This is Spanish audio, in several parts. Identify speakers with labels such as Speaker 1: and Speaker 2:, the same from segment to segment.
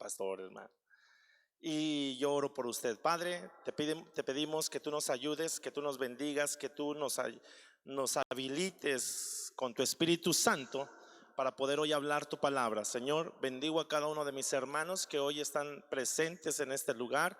Speaker 1: pastor, hermano. Y yo oro por usted, Padre. Te pedimos que tú nos ayudes, que tú nos bendigas, que tú nos habilites con tu Espíritu Santo para poder hoy hablar tu palabra. Señor, bendigo a cada uno de mis hermanos que hoy están presentes en este lugar.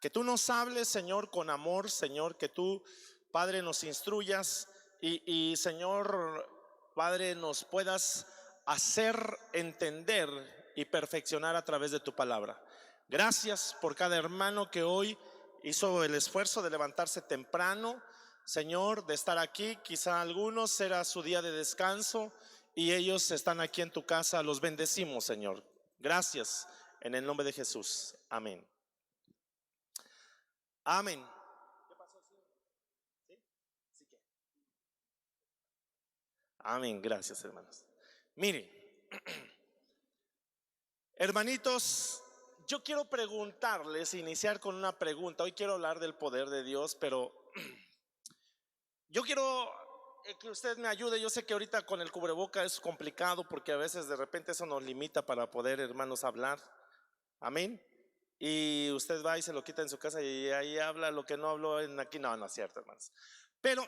Speaker 1: Que tú nos hables, Señor, con amor, Señor, que tú, Padre, nos instruyas y Señor, Padre, nos puedas hacer entender y perfeccionar a través de tu palabra. Gracias por cada hermano que hoy hizo el esfuerzo de levantarse temprano, Señor, de estar aquí. Quizá algunos será su día de descanso y ellos están aquí en tu casa. Los bendecimos, Señor. Gracias en el nombre de Jesús. Amén. Amén. ¿Qué pasó? ¿Sí? ¿Sí qué? Amén. Gracias, hermanos. Mire, hermanitos, yo quiero preguntarles, iniciar con una pregunta. Hoy quiero hablar del poder de Dios, pero yo quiero que usted me ayude. Yo sé que ahorita con el cubreboca es complicado porque a veces de repente eso nos limita para poder, hermanos, hablar. Amén. Y usted va y se lo quita en su casa y ahí habla lo que no habló en aquí. No, no es cierto, hermanos. Pero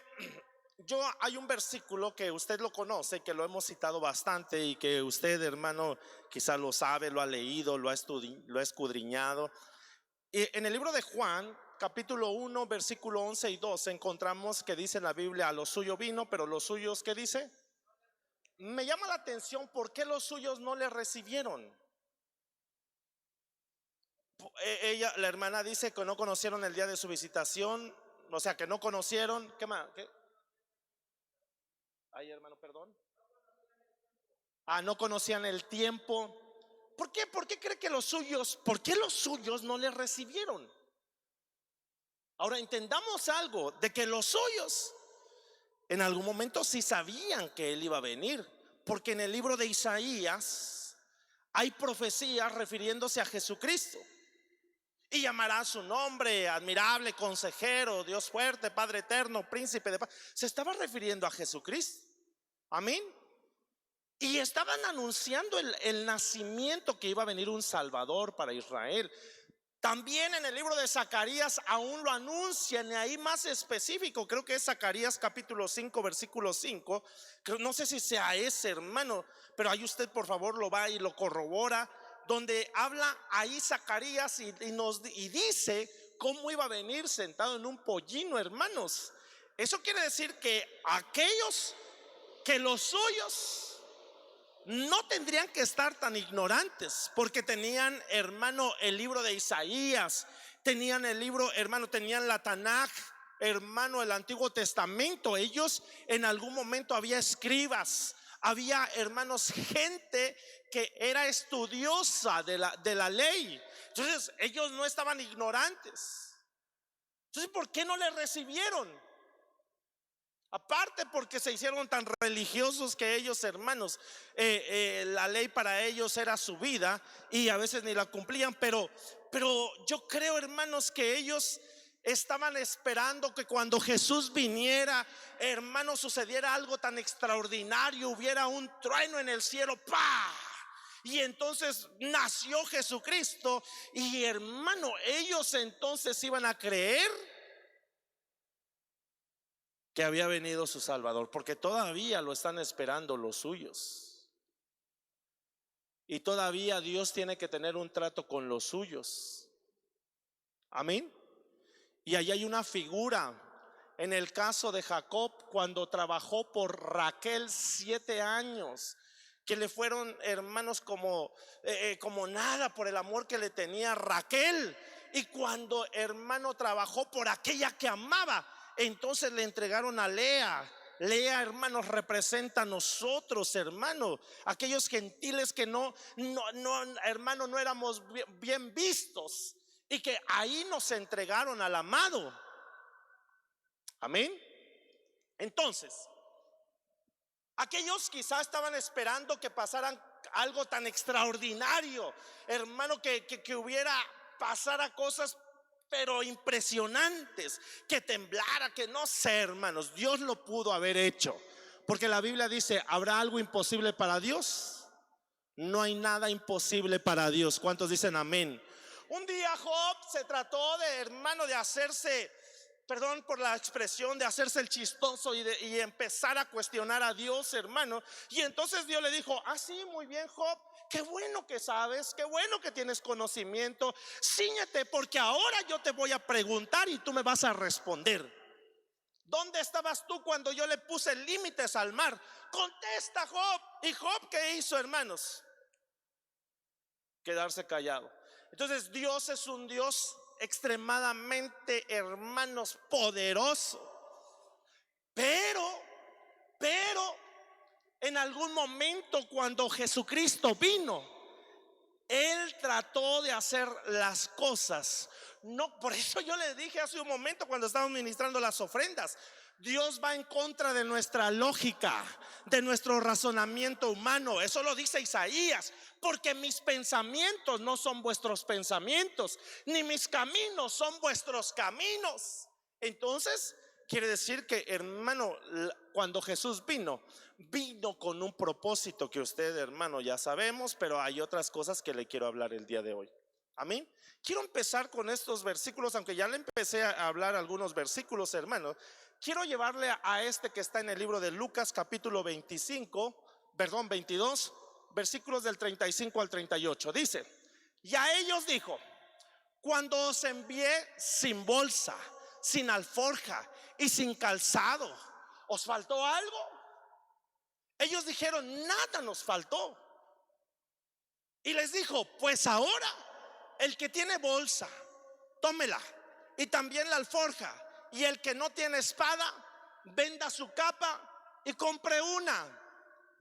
Speaker 1: hay un versículo que usted lo conoce, que lo hemos citado bastante y que usted, hermano, quizá lo sabe, lo ha leído, lo ha escudriñado. Y en el libro de Juan, capítulo 1, versículo 11 y 12, encontramos que dice en la Biblia: a lo suyo vino, pero los suyos, ¿qué dice? Me llama la atención, ¿por qué los suyos no le recibieron? Ella, la hermana, dice que no conocieron el día de su visitación, o sea, que no conocieron. ¿Qué más? ¿Qué? Ay, hermano, perdón. No conocían el tiempo. ¿Por qué? ¿Por qué cree que los suyos, por qué los suyos no le recibieron? Ahora entendamos algo, de que los suyos en algún momento sí sabían que él iba a venir, porque en el libro de Isaías hay profecías refiriéndose a Jesucristo. Y llamará su nombre admirable, consejero, Dios fuerte, Padre eterno, príncipe de paz. Se estaba refiriendo a Jesucristo. Amén. Y estaban anunciando el nacimiento, que iba a venir un Salvador para Israel. También en el libro de Zacarías aún lo anuncian, y ahí más específico, creo que es Zacarías capítulo 5, versículo 5. No sé si sea ese, hermano, pero ahí usted por favor lo va y lo corrobora, donde habla ahí Zacarías y dice cómo iba a venir sentado en un pollino, hermanos. Eso quiere decir que aquellos que los suyos no tendrían que estar tan ignorantes, porque tenían, hermano, el libro de Isaías, tenían el libro, hermano, tenían la Tanaj, hermano, el Antiguo Testamento. Ellos en algún momento había escribas, había, hermanos, gente que era estudiosa de la ley. Entonces ellos no estaban ignorantes. Entonces, ¿por qué no le recibieron? Aparte porque se hicieron tan religiosos que ellos, hermanos, la ley para ellos era su vida y a veces ni la cumplían. Pero yo creo, hermanos, que ellos estaban esperando que cuando Jesús viniera, hermanos, sucediera algo tan extraordinario, hubiera un trueno en el cielo, ¡pah! Y entonces nació Jesucristo. Y, hermano, ellos entonces iban a creer que había venido su Salvador, porque todavía lo están esperando los suyos. Y todavía Dios tiene que tener un trato con los suyos. Amén. Y ahí hay una figura en el caso de Jacob, cuando trabajó por Raquel 7 años, que le fueron, hermanos, como nada por el amor que le tenía Raquel. Y cuando, hermano, trabajó por aquella que amaba, entonces le entregaron a Lea. Lea, hermanos, representa a nosotros, hermano, aquellos gentiles que no, hermano, no éramos bien vistos, y que ahí nos entregaron al amado. Amén. Entonces, aquellos quizás estaban esperando que pasaran algo tan extraordinario, hermano, que pasara cosas pero impresionantes, que temblara, que no sé, hermanos. Dios lo pudo haber hecho, porque la Biblia dice: ¿habrá algo imposible para Dios? No hay nada imposible para Dios. ¿Cuántos dicen amén? Un día Job se trató de, hermano, de hacerse, perdón por la expresión, de hacerse el chistoso y empezar a cuestionar a Dios, hermano. Y entonces Dios le dijo: ah, sí, muy bien, Job, qué bueno que sabes, qué bueno que tienes conocimiento. Cíñete, porque ahora yo te voy a preguntar y tú me vas a responder. ¿Dónde estabas tú cuando yo le puse límites al mar? Contesta, Job. ¿Y Job qué hizo, hermanos? Quedarse callado. Entonces Dios es un Dios extremadamente, hermanos, poderoso. Pero en algún momento, cuando Jesucristo vino, Él trató de hacer las cosas. No, por eso yo le dije hace un momento cuando estábamos ministrando las ofrendas: Dios va en contra de nuestra lógica, de nuestro razonamiento humano. Eso lo dice Isaías: porque mis pensamientos no son vuestros pensamientos, ni mis caminos son vuestros caminos. Entonces quiere decir que, hermano, cuando Jesús vino con un propósito que usted, hermano, ya sabemos, pero hay otras cosas que le quiero hablar el día de hoy. Amén. Quiero empezar con estos versículos, aunque ya le empecé a hablar algunos versículos, hermano. Quiero llevarle a este que está en el libro de Lucas, capítulo 22, versículos del 35 al 38. Dice: y a ellos dijo: cuando os envié sin bolsa, sin alforja y sin calzado, ¿os faltó algo? Ellos dijeron: nada nos faltó. Y les dijo: pues ahora el que tiene bolsa, tómela, y también la alforja. Y el que no tiene espada, venda su capa y compre una.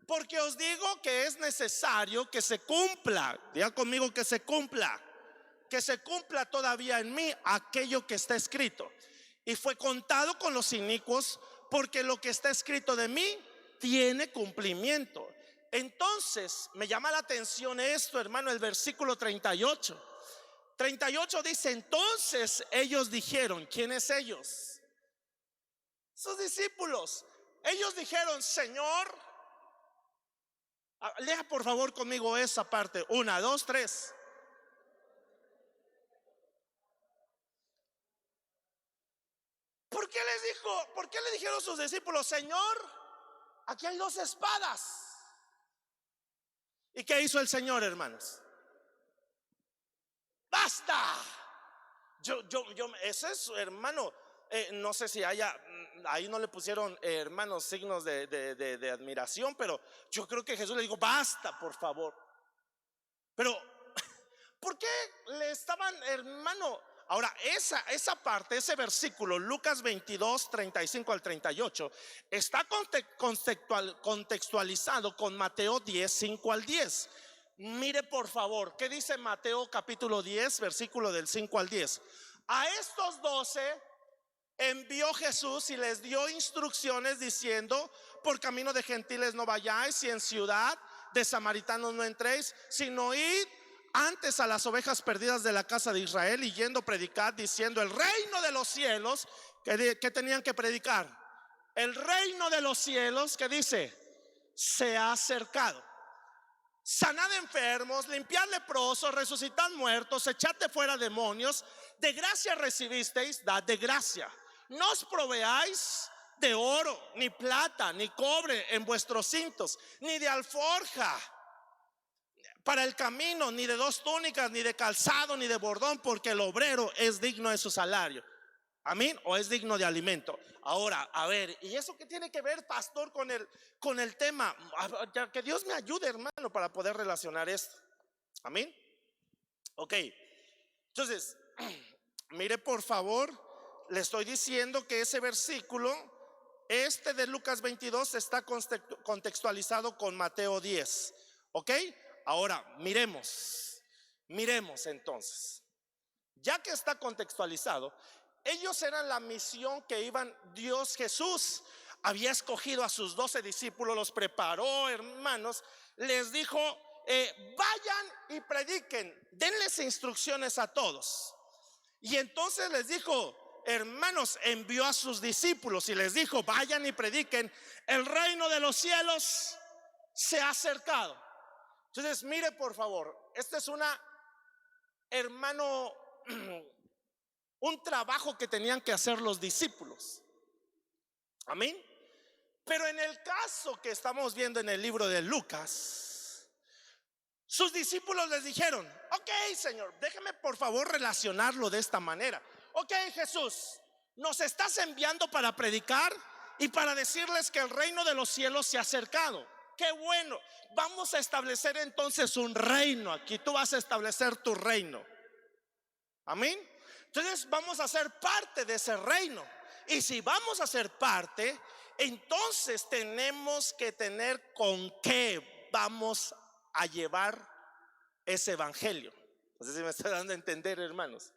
Speaker 1: Porque os digo que es necesario que se cumpla, diga conmigo, que se cumpla todavía en mí aquello que está escrito. Y fue contado con los inicuos, porque lo que está escrito de mí tiene cumplimiento. Entonces me llama la atención esto, hermano, el versículo 38 dice: entonces ellos dijeron. ¿Quiénes ellos? Sus discípulos. Ellos dijeron: Señor, lea por favor conmigo esa parte. 1, 2, 3. ¿Por qué le dijeron sus discípulos: Señor, aquí hay 2 espadas? ¿Y qué hizo el Señor, hermanos? ¡Basta! Ese es, hermano. No sé si ahí no le pusieron, hermanos, signos de admiración, pero yo creo que Jesús le dijo: basta, por favor. Pero ¿por qué le estaban, hermano? Ahora, esa parte, ese versículo, Lucas 22, 35 al 38, está contextualizado con Mateo 10, 5 al 10. Mire por favor, ¿qué dice Mateo capítulo 10, versículo del 5 al 10? A estos 12 envió Jesús y les dio instrucciones diciendo: por camino de gentiles no vayáis, y en ciudad de samaritanos no entréis, sino id antes a las ovejas perdidas de la casa de Israel. Y yendo predicad diciendo: el reino de los cielos. ¿Qué tenían que predicar? El reino de los cielos, que dice, se ha acercado. Sanad enfermos, limpiad leprosos, resucitad muertos, echad fuera demonios. De gracia recibisteis, dad de gracia. No os proveáis de oro, ni plata, ni cobre en vuestros cintos, ni de alforja para el camino, ni de 2 túnicas, ni de calzado, ni de bordón, porque el obrero es digno de su salario. Amén. O es digno de alimento. Ahora, a ver, ¿y eso qué tiene que ver, pastor, con el tema? Que Dios me ayude, hermano, para poder relacionar esto. Amén. Ok. Entonces, mire por favor, le estoy diciendo que ese versículo, este de Lucas 22, está contextualizado con Mateo 10. Ok. Ahora, miremos entonces. Ya que está contextualizado, ellos eran la misión que iban. Dios Jesús había escogido a sus 12 discípulos, los preparó, hermanos, les dijo: vayan y prediquen, denles instrucciones a todos. Y entonces les dijo, hermanos, envió a sus discípulos y les dijo: vayan y prediquen, el reino de los cielos se ha acercado. Entonces, mire por favor, este es hermano, un trabajo que tenían que hacer los discípulos. Amén. Pero en el caso que estamos viendo en el libro de Lucas, sus discípulos les dijeron: ok, Señor, déjeme por favor relacionarlo de esta manera. Ok, Jesús, nos estás enviando para predicar y para decirles que el reino de los cielos se ha acercado. Qué bueno, vamos a establecer entonces un reino aquí. Tú vas a establecer tu reino. Amén. Entonces vamos a ser parte de ese reino. Y si vamos a ser parte, entonces tenemos que tener con qué vamos a llevar ese evangelio. No sé si me estoy dando a entender, hermanos.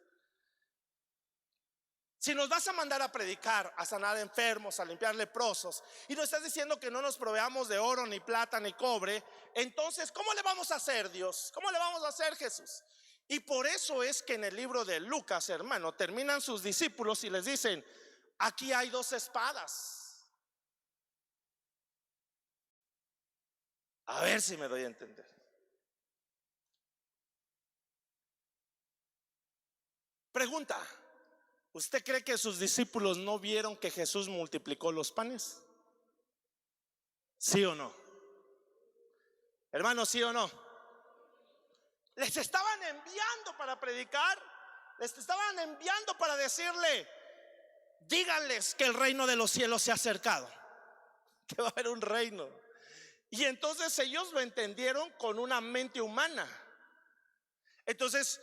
Speaker 1: Si nos vas a mandar a predicar, a sanar enfermos, a limpiar leprosos, y nos estás diciendo que no nos proveamos de oro, ni plata, ni cobre, entonces ¿cómo le vamos a hacer, Dios? ¿Cómo le vamos a hacer, Jesús? Y por eso es que en el libro de Lucas, hermano, terminan sus discípulos y les dicen: aquí hay 2 espadas. A ver si me doy a entender. Pregunta: ¿usted cree que sus discípulos no vieron que Jesús multiplicó los panes? ¿Sí o no? Hermano, ¿sí o no? Les estaban enviando para predicar, les estaban enviando para decirle: díganles que el reino de los cielos se ha acercado, que va a haber un reino. Y entonces ellos lo entendieron con una mente humana. Entonces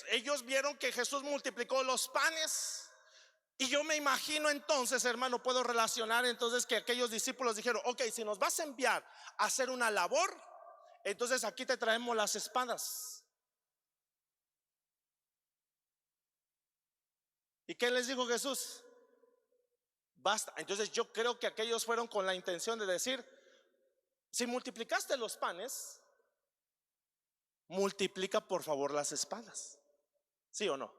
Speaker 1: ellos vieron que Jesús multiplicó los panes. Y yo me imagino entonces, hermano, puedo relacionar entonces que aquellos discípulos dijeron: ok, si nos vas a enviar a hacer una labor, entonces aquí te traemos las espadas. ¿Y qué les dijo Jesús? Basta. Entonces yo creo que aquellos fueron con la intención de decir: si multiplicaste los panes, multiplica por favor las espadas. ¿Sí o no?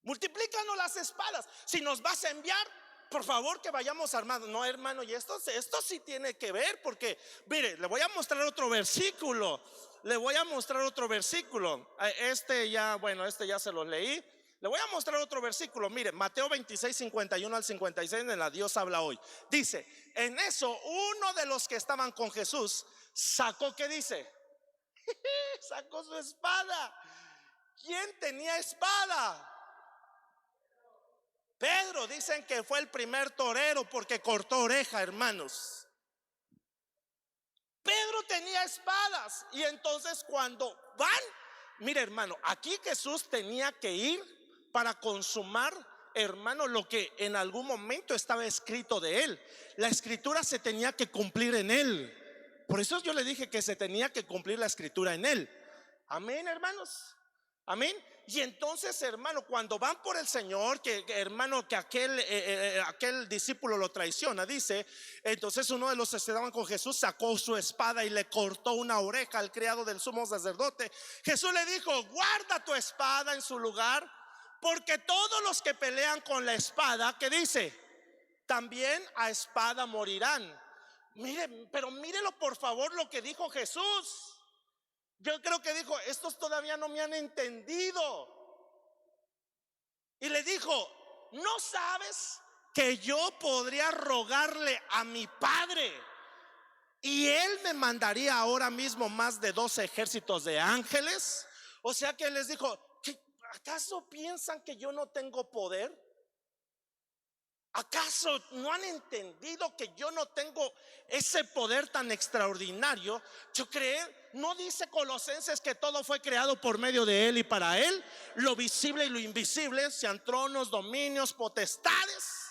Speaker 1: Multiplícanos las espadas. Si nos vas a enviar, por favor que vayamos armados. No, hermano, y esto sí tiene que ver, porque mire, le voy a mostrar otro versículo. Le voy a mostrar otro versículo. Este ya se lo leí. Le voy a mostrar otro versículo. Mire, Mateo 26, 51 al 56, en la Dios habla hoy. Dice: en eso uno de los que estaban con Jesús sacó, ¿qué dice? Sacó su espada. ¿Quién tenía espada? Pedro. Dicen que fue el primer torero porque cortó oreja, hermanos. Pedro tenía espadas. Y entonces cuando van, mire, hermano, aquí Jesús tenía que ir para consumar, hermano, lo que en algún momento estaba escrito de él. La escritura se tenía que cumplir en él. Por eso yo le dije que se tenía que cumplir la escritura en él. Amén, hermanos. Amén. Y entonces, hermano, cuando van por el Señor, hermano, que aquel discípulo lo traiciona, dice, entonces uno de los que estaban con Jesús sacó su espada y le cortó una oreja al criado del sumo sacerdote. Jesús le dijo: guarda tu espada en su lugar, porque todos los que pelean con la espada, ¿qué dice? También a espada morirán. Mire, pero mírelo por favor lo que dijo Jesús. Yo creo que dijo: estos todavía no me han entendido. Y le dijo: ¿no sabes que yo podría rogarle a mi Padre y él me mandaría ahora mismo más de 12 ejércitos de ángeles? O sea que les dijo: ¿acaso piensan que yo no tengo poder? ¿Acaso no han entendido que yo no tengo ese poder tan extraordinario? Yo creo, ¿no dice Colosenses que todo fue creado por medio de él y para él? Lo visible y lo invisible, sean tronos, dominios, potestades.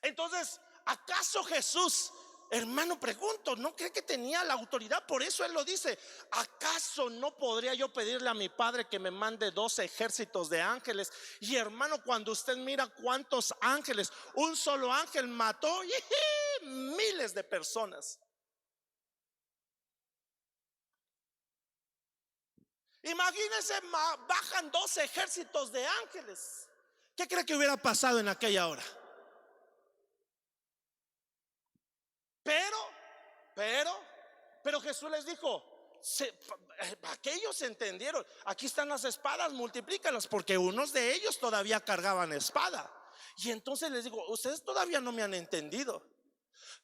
Speaker 1: Entonces, ¿acaso Jesús, hermano, pregunto, no cree que tenía la autoridad? Por eso él lo dice: ¿acaso no podría yo pedirle a mi Padre que me mande 12 ejércitos de ángeles? Y hermano, cuando usted mira cuántos ángeles, un solo ángel mató miles de personas. Imagínense, bajan 12 ejércitos de ángeles. ¿Qué cree que hubiera pasado en aquella hora? Pero Jesús les dijo, aquellos entendieron, aquí están las espadas, multiplícalas, porque unos de ellos todavía cargaban espada. Y entonces les digo, ustedes todavía no me han entendido.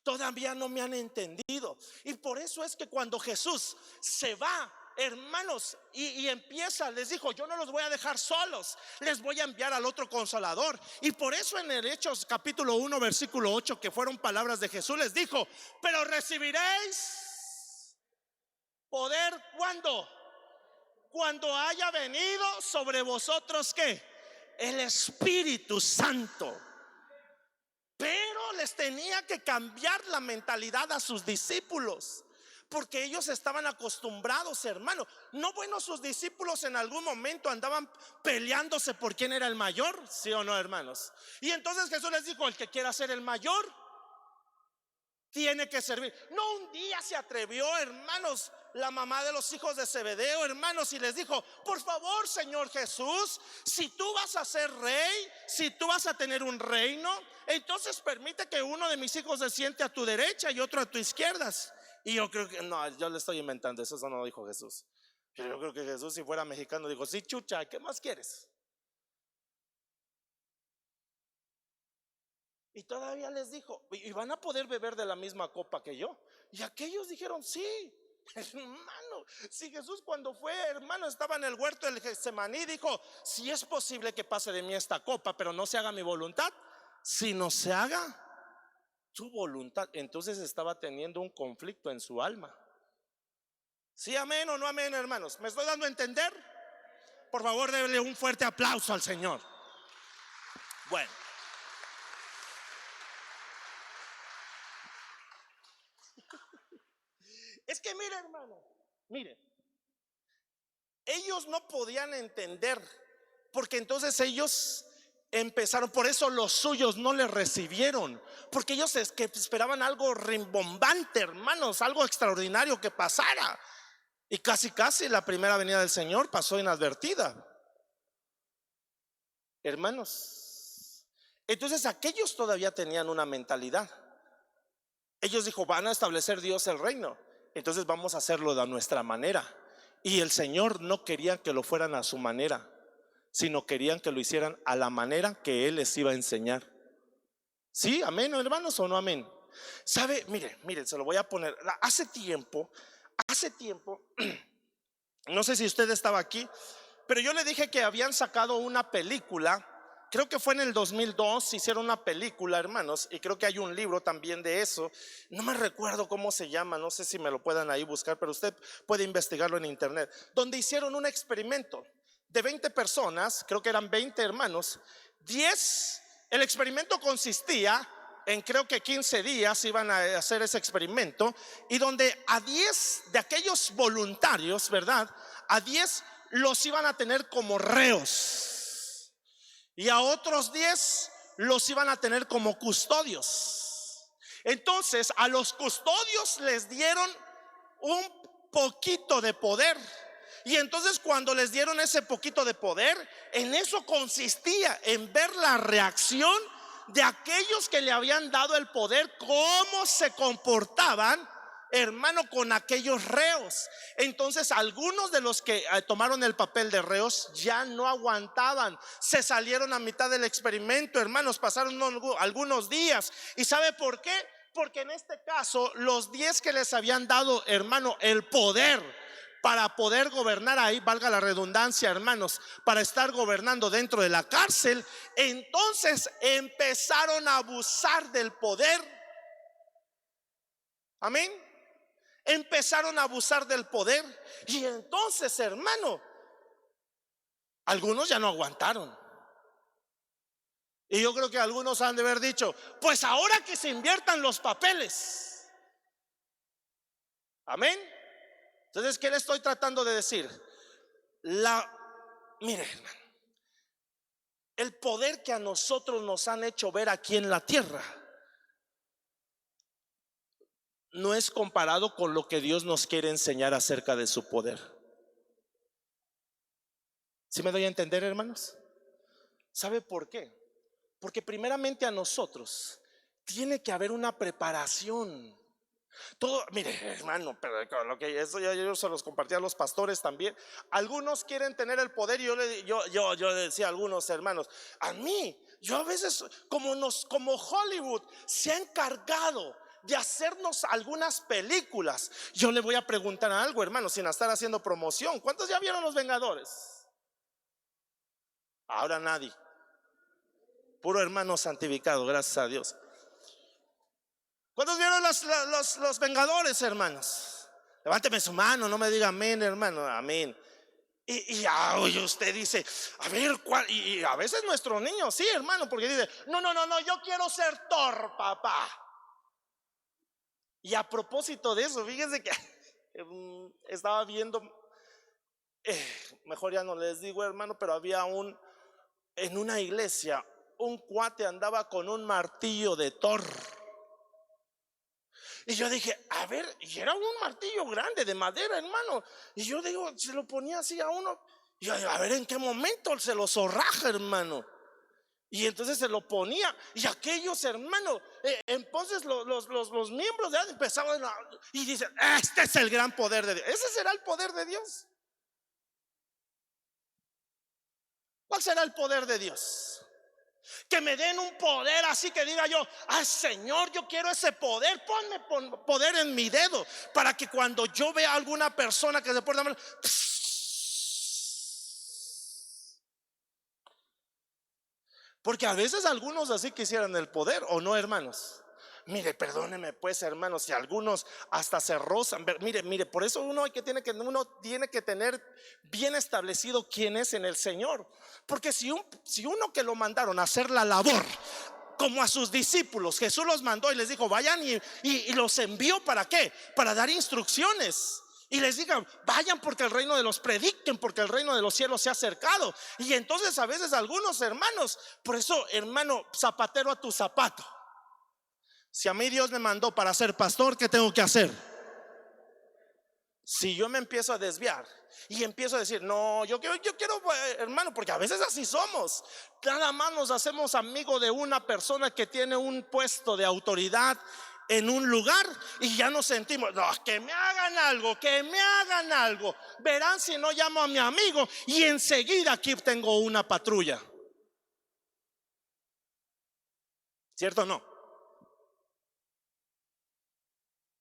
Speaker 1: Todavía no me han entendido. Y por eso es que cuando Jesús se va, hermanos, y empieza, les dijo, yo no los voy a dejar solos, les voy a enviar al otro consolador. Y por eso en el Hechos capítulo 1 versículo 8, que fueron palabras de Jesús, les dijo, pero recibiréis poder cuando haya venido sobre vosotros, ¿qué? El Espíritu Santo. Pero les tenía que cambiar la mentalidad a sus discípulos, porque ellos estaban acostumbrados, hermano. No, bueno, sus discípulos en algún momento andaban peleándose por quién era el mayor, ¿sí o no, hermanos? Y entonces Jesús les dijo, el que quiera ser el mayor tiene que servir. No, un día se atrevió, hermanos, la mamá de los hijos de Zebedeo, hermanos, y les dijo, por favor, Señor Jesús, si tú vas a ser rey, si tú vas a tener un reino, entonces permite que uno de mis hijos se siente a tu derecha y otro a tu izquierda. Y yo creo que, no, yo le estoy inventando, eso no lo dijo Jesús. Pero yo creo que Jesús, si fuera mexicano, dijo, sí, chucha, ¿qué más quieres? Y todavía les dijo, y van a poder beber de la misma copa que yo. Y aquellos dijeron, sí, hermano. Si Jesús cuando fue, hermano, estaba en el huerto del Getsemaní, dijo, si es posible que pase de mí esta copa, pero no se haga mi voluntad, sino se haga tu voluntad. Entonces estaba teniendo un conflicto en su alma. ¿Sí, amén o no amén, hermanos? ¿Me estoy dando a entender? Por favor, déle un fuerte aplauso al Señor. Bueno, es que mire, hermano, mire, ellos no podían entender, porque entonces ellos empezaron, por eso los suyos no les recibieron, porque ellos es que esperaban algo rimbombante, hermanos, algo extraordinario que pasara. Y casi la primera venida del Señor pasó inadvertida, hermanos. Entonces aquellos todavía tenían una mentalidad. Ellos dijo, van a establecer Dios el reino, entonces vamos a hacerlo de nuestra manera. Y el Señor no quería que lo fueran a su manera, sino querían que lo hicieran a la manera que Él les iba a enseñar. ¿Sí? ¿Amén, hermanos, o no amén? ¿Sabe? Mire, se lo voy a poner. Hace tiempo, no sé si usted estaba aquí, pero yo le dije que habían sacado una película. Creo que fue en el 2002, hicieron una película, hermanos, y creo que hay un libro también de eso. No me recuerdo cómo se llama, no sé si me lo puedan ahí buscar, pero usted puede investigarlo en internet, donde hicieron un experimento de 20 personas, creo que eran 20 hermanos, 10, el experimento consistía en creo que 15 días iban a hacer ese experimento, y donde a 10 de aquellos voluntarios, ¿verdad? A 10 los iban a tener como reos, y a otros 10 los iban a tener como custodios. Entonces a los custodios les dieron un poquito de poder. Y entonces cuando les dieron ese poquito de poder, en eso consistía en ver la reacción de aquellos que le habían dado el poder, cómo se comportaban, hermano, con aquellos reos. Entonces algunos de los que tomaron el papel de reos ya no aguantaban, se salieron a mitad del experimento, hermanos, pasaron algunos días. ¿Y sabe por qué? Porque en este caso los 10 que les habían dado, hermano, el poder para poder gobernar ahí, valga la redundancia, hermanos, para estar gobernando dentro de la cárcel, entonces empezaron a abusar del poder. Amén. Empezaron a abusar del poder. Y entonces, hermano, algunos ya no aguantaron. Y yo creo que algunos han de haber dicho, pues ahora que se inviertan los papeles. Amén. Entonces, ¿qué le estoy tratando de decir? Mire, hermano, el poder que a nosotros nos han hecho ver aquí en la tierra no es comparado con lo que Dios nos quiere enseñar acerca de su poder. ¿Sí me doy a entender, hermanos? ¿Sabe por qué? Porque primeramente a nosotros tiene que haber una preparación. Todo, mire, hermano, pero lo que eso yo se los compartí a los pastores también. Algunos quieren tener el poder y yo le decía a algunos hermanos, a mí, yo a veces como Hollywood se ha encargado de hacernos algunas películas. Yo le voy a preguntar algo, hermano, sin estar haciendo promoción. ¿Cuántos ya vieron Los Vengadores? Ahora nadie. Puro hermano santificado, gracias a Dios. ¿Cuántos vieron los Vengadores, hermanos? Levánteme su mano, no me diga amén, hermano, amén. Y usted dice, a ver, ¿cuál? Y a veces nuestros niños, sí, hermano, porque dice, no, yo quiero ser Thor, papá. Y a propósito de eso, fíjense que estaba viendo, mejor ya no les digo, hermano, pero había en una iglesia, un cuate andaba con un martillo de Thor. Y yo dije, a ver, y era un martillo grande de madera, hermano. Y yo digo, se lo ponía así a uno. Y yo, a ver en qué momento se lo zorraja, hermano. Y entonces se lo ponía. Y aquellos, hermano, entonces los miembros de empezaban y dicen, este es el gran poder de Dios. ¿Ese será el poder de Dios? ¿Cuál será el poder de Dios? Que me den un poder así que diga yo, ay Señor, yo quiero ese poder. Ponme poder en mi dedo para que cuando yo vea a alguna persona que se porta mal, porque a veces algunos así quisieran el poder, ¿o no, hermanos? Mire, perdóneme pues, hermanos, si algunos hasta se rozan. Mire, por eso uno tiene que tener bien establecido quién es en el Señor. Porque si uno que lo mandaron a hacer la labor, como a sus discípulos, Jesús los mandó y les dijo, vayan y los envió, ¿para qué? Para dar instrucciones. Y les digan, vayan porque el reino de los prediquen, porque el reino de los cielos se ha acercado. Y entonces a veces algunos hermanos, por eso, hermano, zapatero a tu zapato. Si a mí Dios me mandó para ser pastor, ¿qué tengo que hacer? Si yo me empiezo a desviar y empiezo a decir, no, yo quiero, hermano, porque a veces así somos. Nada más nos hacemos amigos de una persona que tiene un puesto de autoridad en un lugar y ya nos sentimos, no, que me hagan algo, que me hagan algo. Verán si no llamo a mi amigo y enseguida aquí tengo una patrulla. ¿Cierto o no?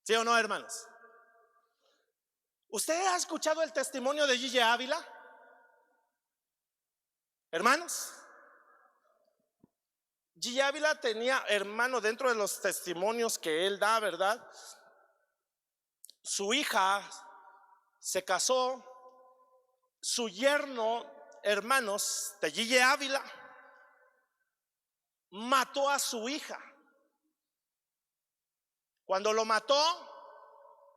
Speaker 1: ¿Sí o no, hermanos? ¿Usted ha escuchado el testimonio de Gille Ávila? Hermanos, Gille Ávila tenía, hermano, dentro de los testimonios que él da, ¿verdad? Su hija se casó, su yerno, hermanos, de Gille Ávila, mató a su hija. Cuando lo mató,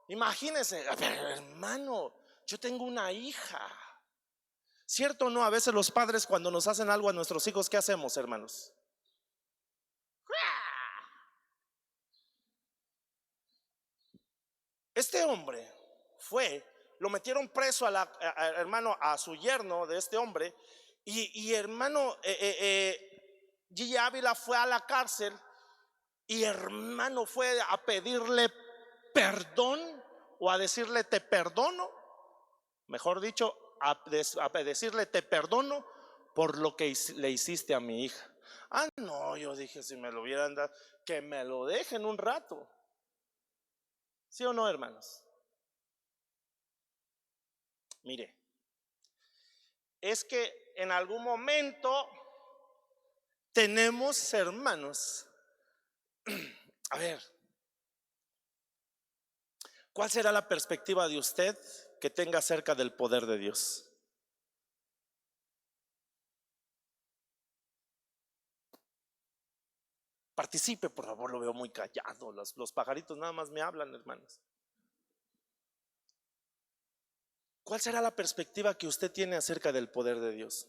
Speaker 1: imagínense, a ver, hermano, yo tengo una hija. ¿Cierto o no? A veces los padres cuando nos hacen algo a nuestros hijos, ¿qué hacemos, hermanos? Este hombre lo metieron preso hermano, a su yerno de este hombre. Y hermano, Gille Ávila fue a la cárcel y hermano fue a pedirle perdón o a decirle te perdono, mejor dicho, a decirle te perdono por lo que le hiciste a mi hija. Ah, no, yo dije, si me lo hubieran dado, que me lo dejen un rato. ¿Sí o no, hermanos? Mire, es que en algún momento tenemos, hermanos, a ver, ¿cuál será la perspectiva de usted que tenga acerca del poder de Dios? Participe, por favor, lo veo muy callado. Los pajaritos nada más me hablan, hermanos. ¿Cuál será la perspectiva que usted tiene acerca del poder de Dios?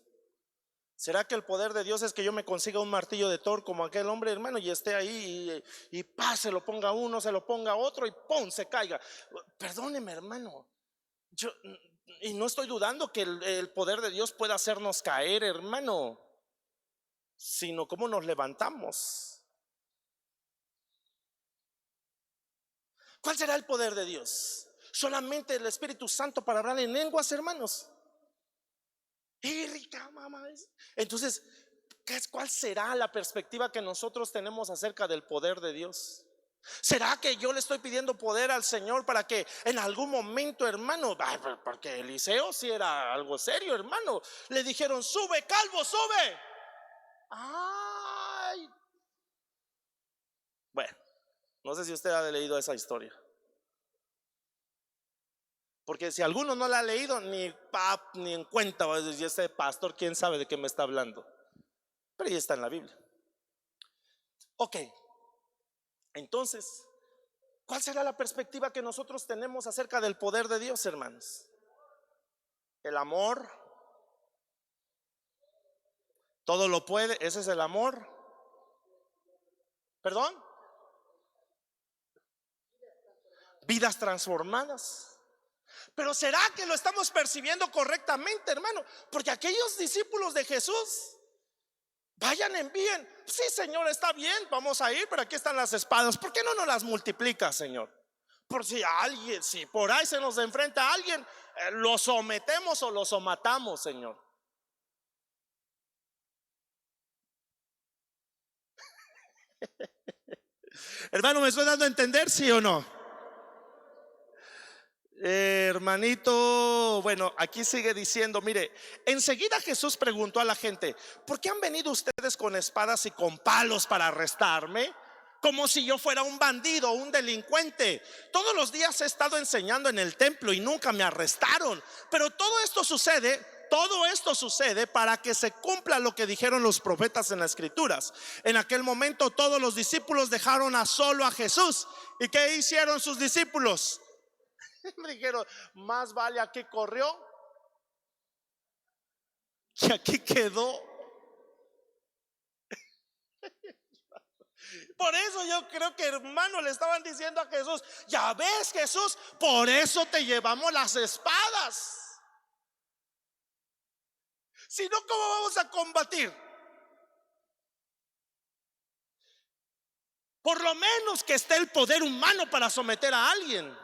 Speaker 1: ¿Será que el poder de Dios es que yo me consiga un martillo de Thor como aquel hombre, hermano, y esté ahí y se lo ponga uno, se lo ponga otro y ¡pum! Se caiga? Perdóneme, hermano. Y no estoy dudando que el poder de Dios pueda hacernos caer, hermano, sino cómo nos levantamos. ¿Cuál será el poder de Dios? Solamente el Espíritu Santo para hablar en lenguas, hermanos. Entonces, ¿cuál será la perspectiva que nosotros tenemos acerca del poder de Dios? ¿Será que yo le estoy pidiendo poder al Señor para que en algún momento, hermano, porque Eliseo sí era algo serio, hermano, le dijeron: sube, calvo, sube? Ay, bueno, no sé si usted ha leído esa historia, porque si alguno no la ha leído, ni en cuenta va a decir: este pastor, quién sabe de qué me está hablando. Pero ya está en la Biblia. Ok, entonces, ¿cuál será la perspectiva que nosotros tenemos acerca del poder de Dios, hermanos? El amor, todo lo puede, ese es el amor. ¿Perdón? Vidas transformadas. Pero ¿será que lo estamos percibiendo correctamente, hermano? Porque aquellos discípulos de Jesús, vayan, envíen. Sí, Señor, está bien, vamos a ir, pero aquí están las espadas. ¿Por qué no nos las multiplica, Señor? Por si alguien, si por ahí se nos enfrenta a alguien, lo sometemos o lo somatamos, Señor. Hermano, ¿me estoy dando a entender, sí o no? Hermanito, bueno, aquí sigue diciendo, mire, enseguida Jesús preguntó a la gente: ¿por qué han venido ustedes con espadas y con palos para arrestarme? Como si yo fuera un bandido, un delincuente. Todos los días he estado enseñando en el templo y nunca me arrestaron. Pero todo esto sucede para que se cumpla lo que dijeron los profetas en las escrituras. En aquel momento todos los discípulos dejaron a solo a Jesús. ¿Y qué hicieron sus discípulos? Me dijeron: más vale aquí corrió que aquí quedó. Por eso yo creo que, hermano, le estaban diciendo a Jesús: ya ves, Jesús, por eso te llevamos las espadas. Si no, ¿cómo vamos a combatir? Por lo menos que esté el poder humano para someter a alguien.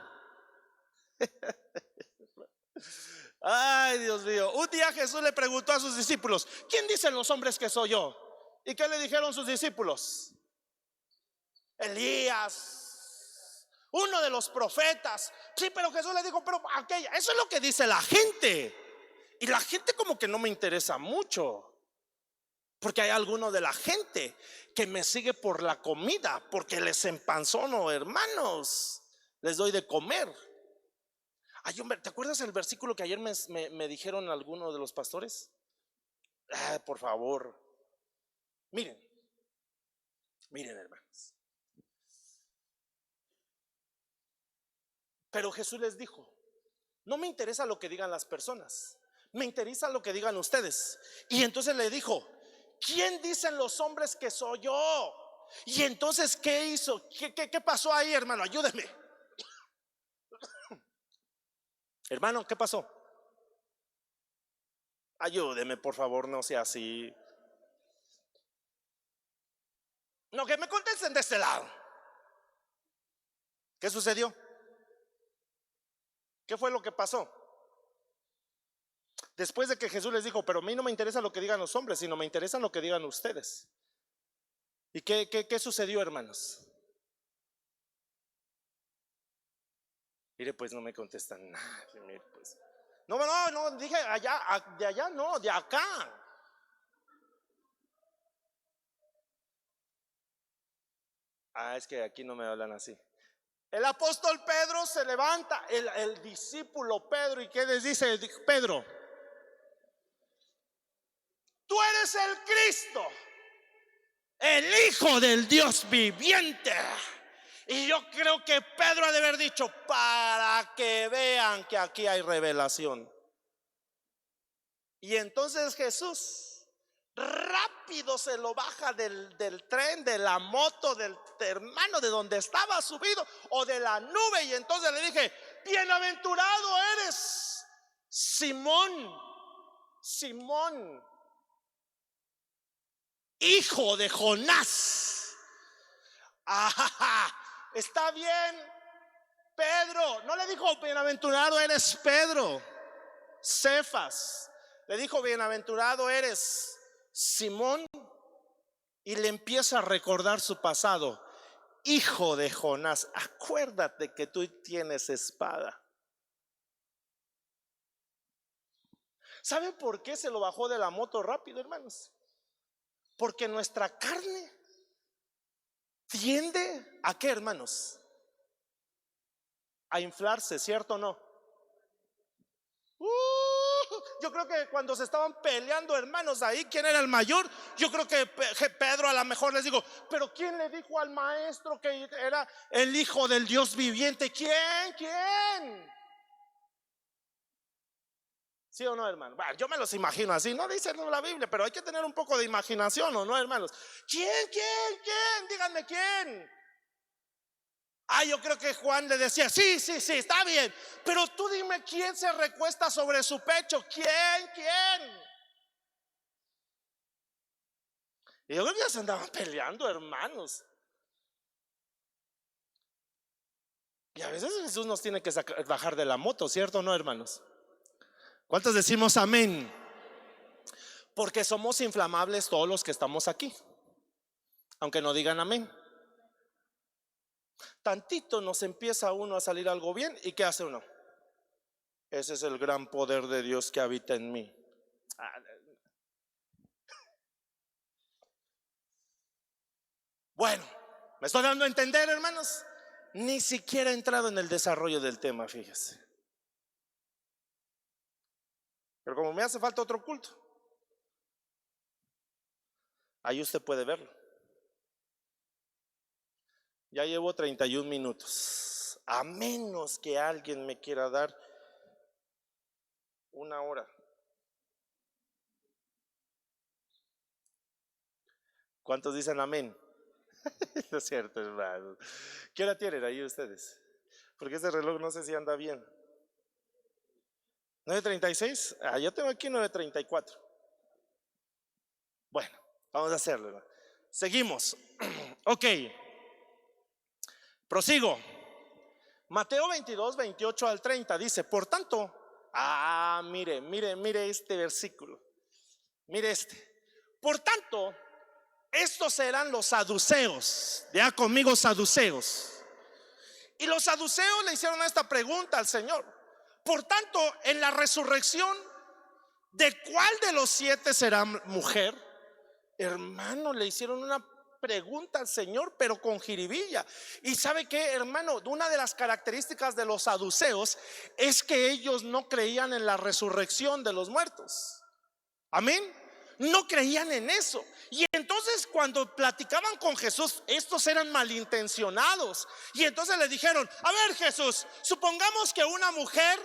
Speaker 1: Ay, Dios mío. Un día Jesús le preguntó a sus discípulos: ¿quién dicen los hombres que soy yo? ¿Y qué le dijeron sus discípulos? Elías, uno de los profetas. Sí, pero Jesús le dijo: pero aquella, eso es lo que dice la gente. Y la gente como que no me interesa mucho, porque hay alguno de la gente que me sigue por la comida, porque les empanzono, hermanos, les doy de comer. ¿Te acuerdas el versículo que ayer me dijeron algunos de los pastores? Por favor, miren, hermanos. Pero Jesús les dijo: no me interesa lo que digan las personas, me interesa lo que digan ustedes. Y entonces le dijo: ¿quién dicen los hombres que soy yo? Y entonces, ¿qué hizo? ¿Qué pasó ahí, hermano? Ayúdeme. Hermano, ¿qué pasó? Ayúdeme, por favor, no sea así. No, que me contesten de este lado. ¿Qué sucedió? ¿Qué fue lo que pasó? Después de que Jesús les dijo: pero a mí no me interesa lo que digan los hombres, sino me interesa lo que digan ustedes. ¿Y qué sucedió, hermanos? Mire, pues no me contestan nada. Mire, pues. No, dije allá, de allá no, de acá. Es que aquí no me hablan así. El apóstol Pedro se levanta, el discípulo Pedro, ¿y qué les dice Pedro? Tú eres el Cristo, el Hijo del Dios viviente. Y yo creo que Pedro ha de haber dicho: para que vean que aquí hay revelación. Y entonces Jesús rápido se lo baja del tren, de la moto, del hermano, de donde estaba subido, o de la nube. Y entonces le dije: bienaventurado eres, Simón, hijo de Jonás. Está bien, Pedro, no le dijo bienaventurado eres Pedro, Cefas. Le dijo bienaventurado eres Simón, y le empieza a recordar su pasado. Hijo de Jonás, acuérdate que tú tienes espada. ¿Sabe por qué se lo bajó de la moto rápido, hermanos? Porque nuestra carne tiende a qué, hermanos, a inflarse, ¿cierto o no? Yo creo que cuando se estaban peleando, hermanos, ahí, ¿quién era el mayor? Yo creo que Pedro a lo mejor les digo, pero ¿quién le dijo al maestro que era el hijo del Dios viviente? ¿Quién? ¿Sí o no, hermano? Bueno, yo me los imagino así, no dice la Biblia, pero hay que tener un poco de imaginación, ¿o no, hermanos? ¿Quién? Díganme quién. Yo creo que Juan le decía, sí, está bien, pero tú dime quién se recuesta sobre su pecho. ¿Quién? Y yo creo que ya se andaban peleando, hermanos. Y a veces Jesús nos tiene que bajar de la moto, ¿cierto o no, hermanos? ¿Cuántos decimos amén? Porque somos inflamables todos los que estamos aquí, aunque no digan amén. Tantito nos empieza uno a salir algo bien, ¿y qué hace uno? Ese es el gran poder de Dios que habita en mí. Bueno, ¿me estoy dando a entender, hermanos? Ni siquiera he entrado en el desarrollo del tema, fíjese. Pero como me hace falta otro culto, ahí usted puede verlo. Ya llevo 31 minutos. A menos que alguien me quiera dar una hora. ¿Cuántos dicen amén? No es cierto, hermano. ¿Qué hora tienen ahí ustedes? Porque este reloj no sé si anda bien. 9:36. Yo tengo aquí 9:34. Bueno, vamos a hacerlo, hermano. Seguimos. Ok. Prosigo. Mateo 22, 28 al 30 dice, por tanto, mire este versículo. Mire este. Por tanto, estos eran los saduceos. Ya conmigo, saduceos. Y los saduceos le hicieron esta pregunta al Señor. Por tanto, en la resurrección, ¿de cuál de los 7 será mujer? Hermano, le hicieron una pregunta al Señor, pero con jiribilla. Y sabe qué, hermano, una de las características de los saduceos es que ellos no creían en la resurrección de los muertos. Amén. No creían en eso. Y entonces cuando platicaban con Jesús, estos eran malintencionados. Y entonces le dijeron, a ver, Jesús, supongamos que una mujer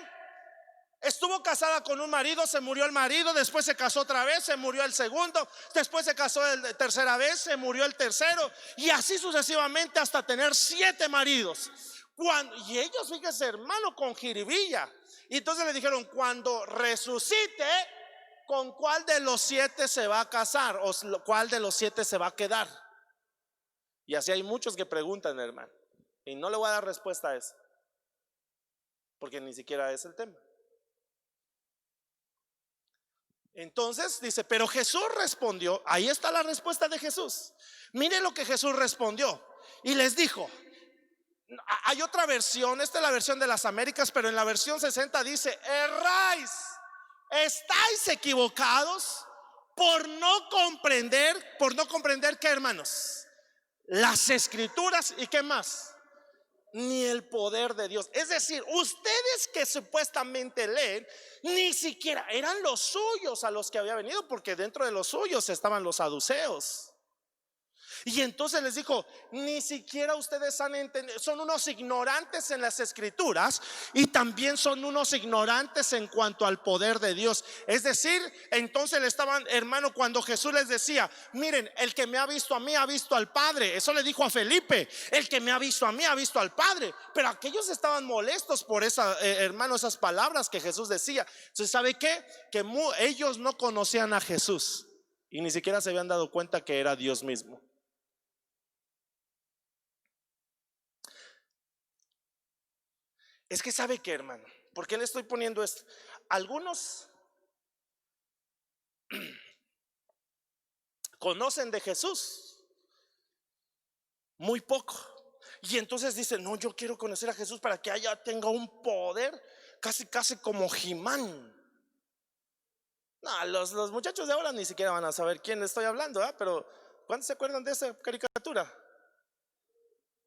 Speaker 1: estuvo casada con un marido, se murió el marido, después se casó otra vez, se murió el segundo, después se casó tercera vez, se murió el tercero, y así sucesivamente hasta tener 7 maridos. Y ellos, fíjense, hermano, con jiribilla. Y entonces le dijeron, cuando resucite, ¿con cuál de los 7 se va a casar? ¿O cuál de los 7 se va a quedar? Y así hay muchos que preguntan, hermano, y no le voy a dar respuesta a eso, porque ni siquiera es el tema. Entonces dice, pero Jesús respondió. Ahí está la respuesta de Jesús. Mire lo que Jesús respondió. Y les dijo, hay otra versión, esta es la versión de las Américas, pero en la versión 60 dice, erráis, estáis equivocados por no comprender ¿qué, hermanos? Las escrituras y qué más, ni el poder de Dios. Es decir, ustedes que supuestamente leen, ni siquiera eran los suyos a los que había venido, porque dentro de los suyos estaban los saduceos. Y entonces les dijo, ni siquiera ustedes han entendido, son unos ignorantes en las escrituras y también son unos ignorantes en cuanto al poder de Dios. Es decir, entonces le estaban, hermano, cuando Jesús les decía, miren, el que me ha visto a mí ha visto al Padre. Eso le dijo a Felipe, el que me ha visto a mí ha visto al Padre. Pero aquellos estaban molestos por hermano, esas palabras que Jesús decía. Entonces, ¿sabe qué? Que ellos no conocían a Jesús y ni siquiera se habían dado cuenta que era Dios mismo. Es que sabe que, hermano, ¿por qué le estoy poniendo esto? Algunos conocen de Jesús muy poco, y entonces dicen: no, yo quiero conocer a Jesús para que tenga un poder casi como He-Man. No, los muchachos de ahora ni siquiera van a saber quién le estoy hablando, pero ¿cuántos se acuerdan de esa caricatura?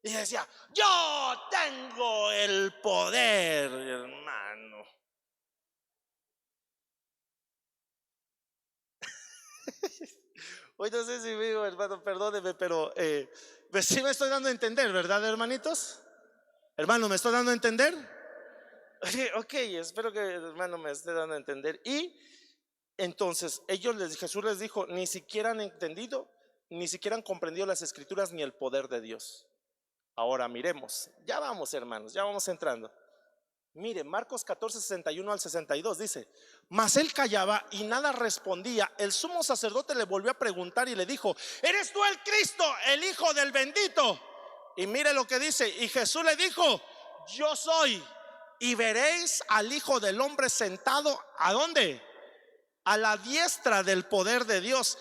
Speaker 1: Y decía: yo tengo el poder, hermano. Hoy no sé si digo, hermano, perdóneme, pero pues sí me estoy dando a entender, ¿verdad, hermanitos? Hermano, ¿me estoy dando a entender? Ok, espero que hermano me esté dando a entender. Y entonces Jesús les dijo: ni siquiera han entendido, ni siquiera han comprendido las escrituras ni el poder de Dios. Ahora miremos, ya vamos, hermanos, ya vamos entrando. Mire, Marcos 14, 61 al 62 dice: mas él callaba y nada respondía. El sumo sacerdote le volvió a preguntar y le dijo: ¿eres tú el Cristo, el Hijo del bendito? Y mire lo que dice: y Jesús le dijo: yo soy. Y veréis al Hijo del Hombre sentado, ¿a dónde? A la diestra del poder de Dios,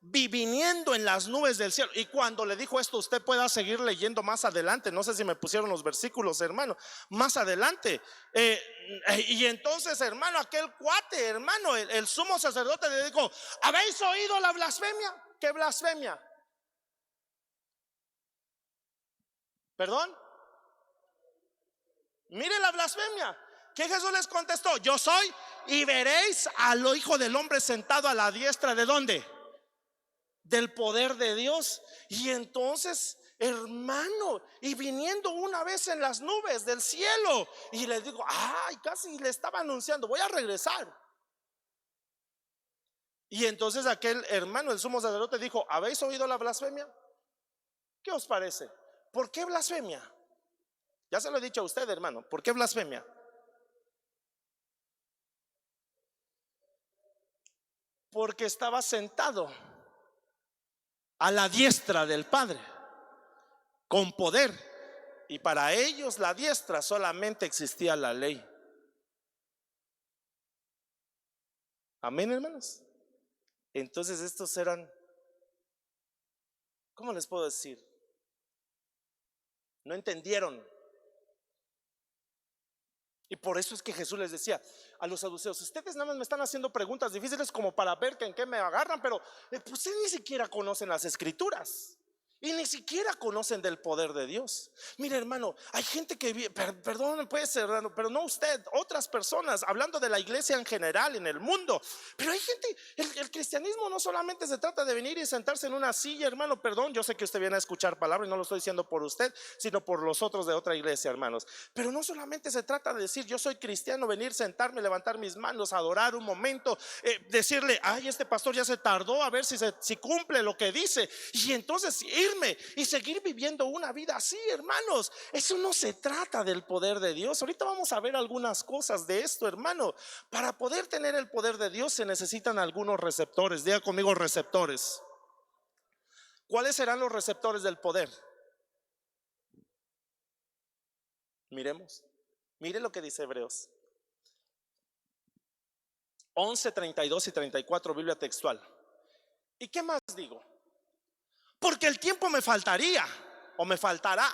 Speaker 1: viniendo en las nubes del cielo. Y cuando le dijo esto, usted pueda seguir leyendo más adelante. No sé si me pusieron los versículos, hermano, más adelante. Y entonces, hermano, aquel cuate, hermano, el sumo sacerdote le dijo: ¿habéis oído la blasfemia? ¿Qué blasfemia? ¿Perdón? Mire la blasfemia. ¿Qué Jesús les contestó? Yo soy. Y veréis al Hijo del Hombre sentado a la diestra ¿de dónde? Del poder de Dios. Y entonces, hermano, y viniendo una vez en las nubes del cielo, y le digo: ay, casi le estaba anunciando: voy a regresar. Y entonces aquel hermano, el sumo sacerdote, dijo: ¿habéis oído la blasfemia? ¿Qué os parece? ¿Por qué blasfemia? Ya se lo he dicho a usted, hermano. ¿Por qué blasfemia? Porque estaba sentado a la diestra del Padre con poder, y para ellos la diestra solamente existía la ley. Amén, hermanos. Entonces estos eran, ¿cómo les puedo decir? No entendieron. Y por eso es que Jesús les decía a los saduceos: ustedes nada más me están haciendo preguntas difíciles como para ver que en qué me agarran, pero pues ustedes ni siquiera conocen las escrituras y ni siquiera conocen del poder de Dios. Mire, hermano, hay gente que, perdón, puede ser, pero no usted, otras personas, hablando de la iglesia en general en el mundo. Pero hay gente, el cristianismo no solamente se trata de venir y sentarse en una silla, hermano. Perdón, yo sé que usted viene a escuchar palabra y no lo estoy diciendo por usted, sino por los otros de otra iglesia, hermanos. Pero no solamente se trata de decir: yo soy cristiano, venir, sentarme, levantar mis manos, adorar un momento, decirle: ay, este pastor ya se tardó a ver si cumple lo que dice, y entonces irme y seguir viviendo una vida así, hermanos. Eso no se trata del poder de Dios. Ahorita vamos a ver algunas cosas de esto, hermano. Para poder tener el poder de Dios se necesitan algunos receptores. Diga conmigo: receptores. ¿Cuáles serán los receptores del poder? Miremos. Mire lo que dice Hebreos 11, 32 y 34, Biblia textual. ¿Y qué más digo? Porque el tiempo me faltaría, o me faltará,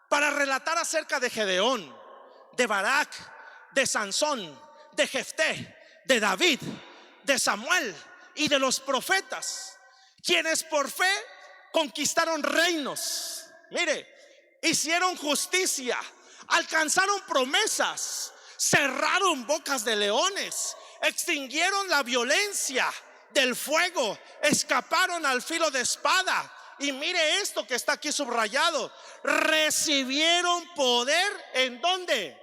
Speaker 1: para relatar acerca de Gedeón, de Barak, de Sansón, de Jefté, de David, de Samuel y de los profetas, quienes por fe conquistaron reinos. Mire, hicieron justicia, alcanzaron promesas, cerraron bocas de leones, extinguieron la violencia del fuego, escaparon al filo de espada. Y mire esto que está aquí subrayado: recibieron poder. ¿En dónde?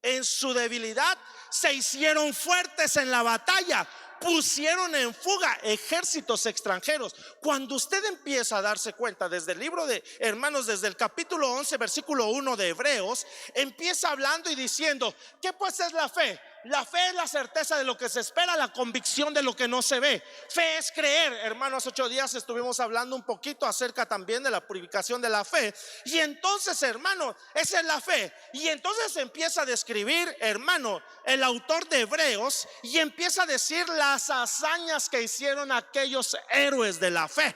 Speaker 1: En su debilidad. Se hicieron fuertes en la batalla, pusieron en fuga ejércitos extranjeros. Cuando usted empieza a darse cuenta, desde el libro de, hermanos, desde el capítulo 11 versículo 1 de Hebreos, empieza hablando y diciendo: ¿qué pues es la fe? La fe es la certeza de lo que se espera, la convicción de lo que no se ve. Fe es creer. Hermanos, 8 días estuvimos hablando un poquito acerca también de la purificación de la fe. Y entonces, hermano, esa es la fe. Y entonces empieza a describir, hermano, el autor de Hebreos, y empieza a decir las hazañas que hicieron aquellos héroes de la fe.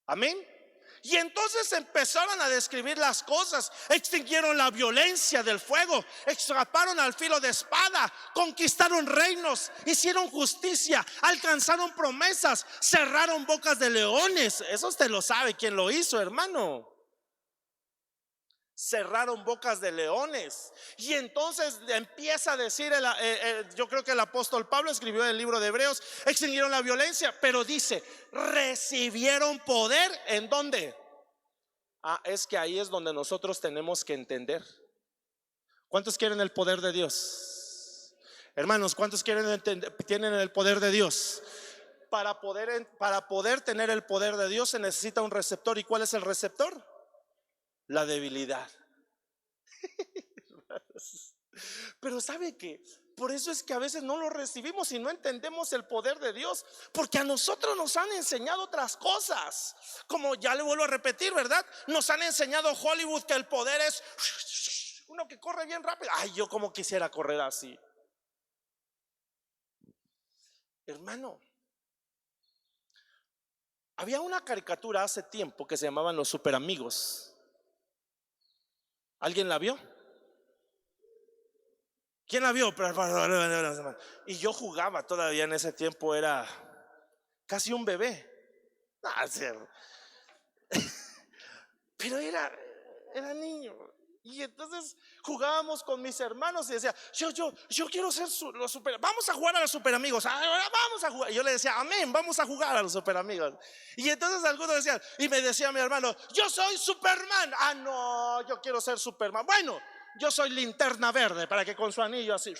Speaker 1: Amén. Y entonces empezaron a describir las cosas. Extinguieron la violencia del fuego, escaparon al filo de espada, conquistaron reinos, hicieron justicia, alcanzaron promesas, cerraron bocas de leones. Eso usted lo sabe quién lo hizo, hermano. Cerraron bocas de leones. Y entonces empieza a decir yo creo que el apóstol Pablo escribió en el libro de Hebreos: extinguieron la violencia, pero dice, recibieron poder. ¿En dónde? Es que ahí es donde nosotros tenemos que entender. ¿Cuántos quieren el poder de Dios? Hermanos, ¿cuántos tienen el poder de Dios? Para poder tener el poder de Dios se necesita un receptor. ¿Y cuál es el receptor? La debilidad. Pero ¿sabe qué? Por eso es que a veces no lo recibimos y no entendemos el poder de Dios, porque a nosotros nos han enseñado otras cosas. Como ya le vuelvo a repetir, ¿verdad? Nos han enseñado Hollywood que el poder es uno que corre bien rápido. Ay, yo como quisiera correr así. Hermano, había una caricatura hace tiempo que se llamaban Los Superamigos. ¿Alguien la vio? ¿Quién la vio? Y yo jugaba todavía en ese tiempo, era casi un bebé. Pero era niño. Y entonces jugábamos con mis hermanos y decía, yo quiero ser los super. Vamos a jugar a los superamigos. Vamos a jugar. Y yo le decía, amén, vamos a jugar a los superamigos. Y entonces algunos decían, y me decía mi hermano, yo soy Superman. No, yo quiero ser Superman. Bueno, yo soy Linterna Verde, para que con su anillo así.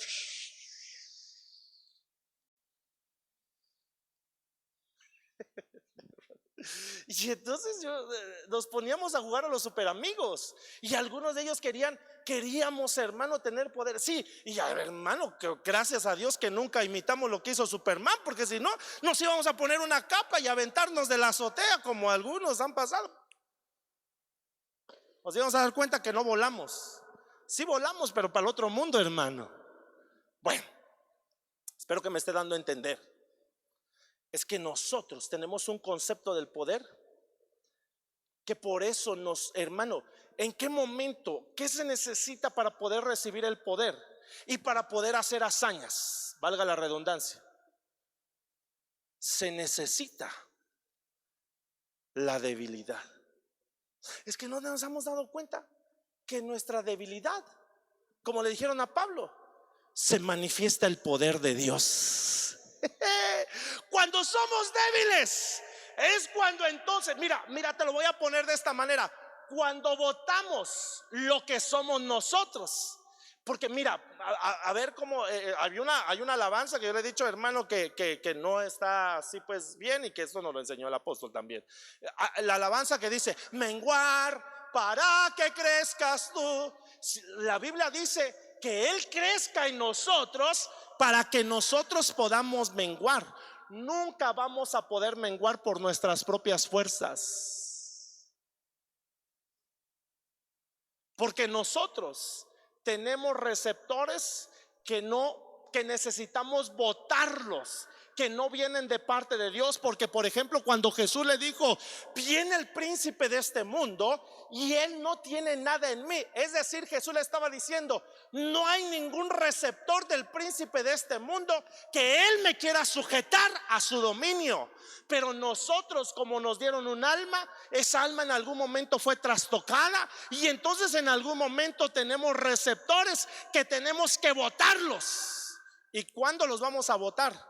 Speaker 1: Y entonces nos poníamos a jugar a los superamigos. Y algunos de ellos queríamos, hermano, tener poder. Sí, y hermano, que gracias a Dios que nunca imitamos lo que hizo Superman, porque si no, nos íbamos a poner una capa y aventarnos de la azotea, como algunos han pasado. Nos íbamos a dar cuenta que no volamos. Sí volamos, pero para el otro mundo, hermano. Bueno, espero que me esté dando a entender. Es que nosotros tenemos un concepto del poder que por eso hermano, ¿en qué momento? ¿Qué se necesita para poder recibir el poder y para poder hacer hazañas? Valga la redundancia. Se necesita la debilidad. Es que no nos hemos dado cuenta que nuestra debilidad, como le dijeron a Pablo, se manifiesta el poder de Dios. Cuando somos débiles es cuando entonces, mira, te lo voy a poner de esta manera: cuando votamos lo que somos nosotros. Porque mira, a ver cómo hay una alabanza que yo le he dicho, hermano, que no está así pues bien, y que eso nos lo enseñó el apóstol también. La alabanza que dice, menguar para que crezcas tú. La Biblia dice que Él crezca en nosotros para que nosotros podamos menguar. Nunca vamos a poder menguar por nuestras propias fuerzas, porque nosotros tenemos receptores que necesitamos botarlos, que no vienen de parte de Dios. Porque por ejemplo, cuando Jesús le dijo, viene el príncipe de este mundo y él no tiene nada en mí, es decir, Jesús le estaba diciendo, no hay ningún receptor del príncipe de este mundo que él me quiera sujetar a su dominio. Pero nosotros, como nos dieron un alma, esa alma en algún momento fue trastocada, y entonces en algún momento tenemos receptores que tenemos que botarlos. ¿Y cuándo los vamos a botar?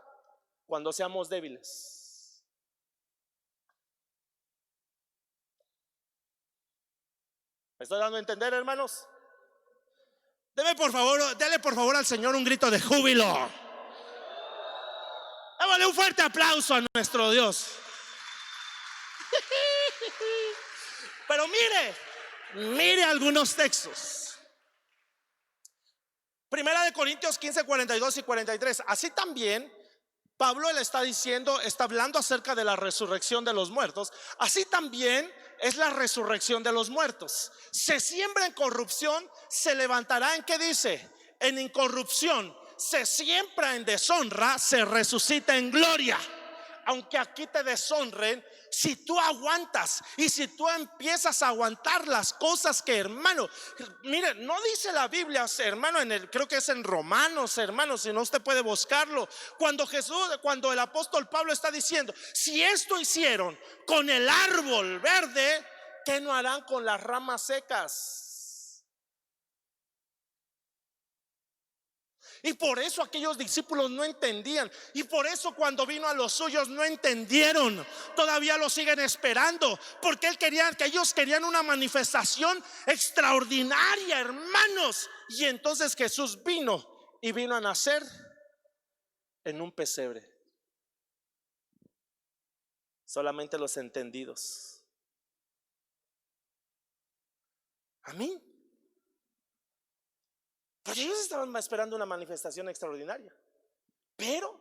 Speaker 1: Cuando seamos débiles. ¿Me estoy dando a entender, hermanos? Dele por favor al Señor un grito de júbilo. Démosle un fuerte aplauso a nuestro Dios. Pero mire algunos textos. Primera de Corintios 15, 42 y 43. Así también Pablo le está diciendo, está hablando acerca de la resurrección de los muertos. Así también es la resurrección de los muertos. Se siembra en corrupción, se levantará en, ¿qué dice? En incorrupción. Se siembra en deshonra, se resucita en gloria. Aunque aquí te deshonren, si tú aguantas y si tú empiezas a aguantar las cosas que, hermano, mire, no dice la Biblia, hermano, creo que es en Romanos, hermano, si no usted puede buscarlo, cuando el apóstol Pablo está diciendo, si esto hicieron con el árbol verde, ¿qué no harán con las ramas secas? Y por eso aquellos discípulos no entendían. Y por eso cuando vino a los suyos no entendieron. Todavía lo siguen esperando. Porque ellos querían una manifestación extraordinaria, hermanos. Y entonces Jesús vino a nacer en un pesebre. Solamente los entendidos. Amén. Porque ellos estaban esperando una manifestación extraordinaria. Pero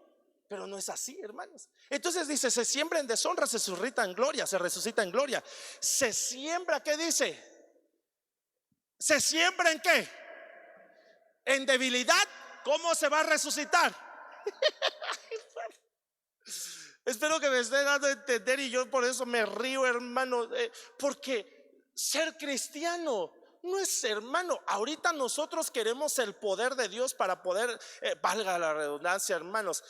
Speaker 1: no es así, hermanos. Entonces dice, se siembra en deshonra, se resucita en gloria, se resucita en gloria. Se siembra, ¿qué dice? ¿Se siembra en qué? En debilidad. ¿Cómo se va a resucitar? Espero que me esté dando a entender, y yo por eso me río, hermano, porque ser cristiano no es, hermano, ahorita nosotros queremos el poder de Dios para poder, valga la redundancia, hermanos,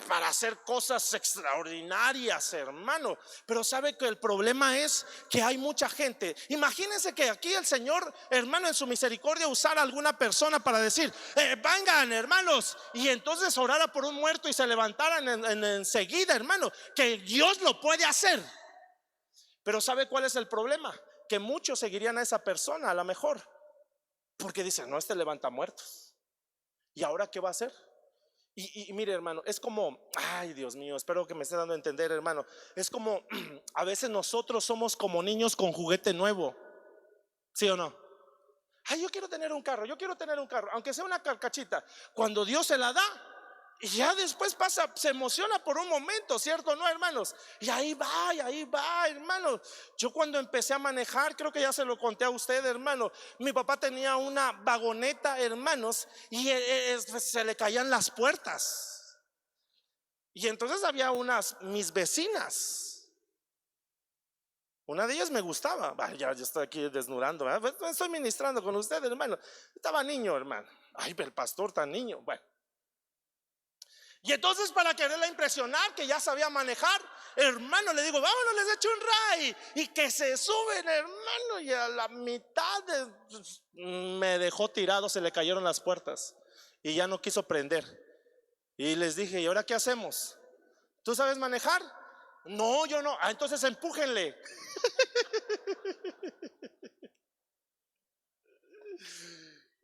Speaker 1: para hacer cosas extraordinarias, hermano. Pero sabe que el problema es que hay mucha gente. Imagínense que aquí el Señor, hermano, en su misericordia usara a alguna persona para decir, vengan, hermanos, y entonces orara por un muerto y se levantaran enseguida, hermano, que Dios lo puede hacer. Pero ¿sabe cuál es el problema? Que muchos seguirían a esa persona a lo mejor, porque dicen, no, este levanta muertos. ¿Y ahora qué va a hacer? Y mire, hermano, es como, ay, Dios mío, espero que me esté dando a entender, hermano. Es como, a veces nosotros somos como niños con juguete nuevo, ¿sí o no? Ay, yo quiero tener un carro, aunque sea una carcachita. Cuando Dios se la da, y ya después pasa, se emociona por un momento, ¿cierto? ¿No, hermanos? Y ahí va, hermanos. Yo cuando empecé a manejar, creo que ya se lo conté a usted, hermano. Mi papá tenía una vagoneta, hermanos, y se le caían las puertas. Y entonces había mis vecinas. Una de ellas me gustaba. Ya estoy aquí desnudando, ¿verdad? Estoy ministrando con usted, hermano. Estaba niño, hermano. Ay, pero el pastor tan niño. Bueno. Y entonces, para quererla impresionar que ya sabía manejar, hermano, le digo, vámonos, les echo un ray. Y que se suben, hermano, y a la mitad me dejó tirado, se le cayeron las puertas y ya no quiso prender. Y les dije, ¿y ahora qué hacemos? ¿Tú sabes manejar? No, yo no. Entonces empújenle.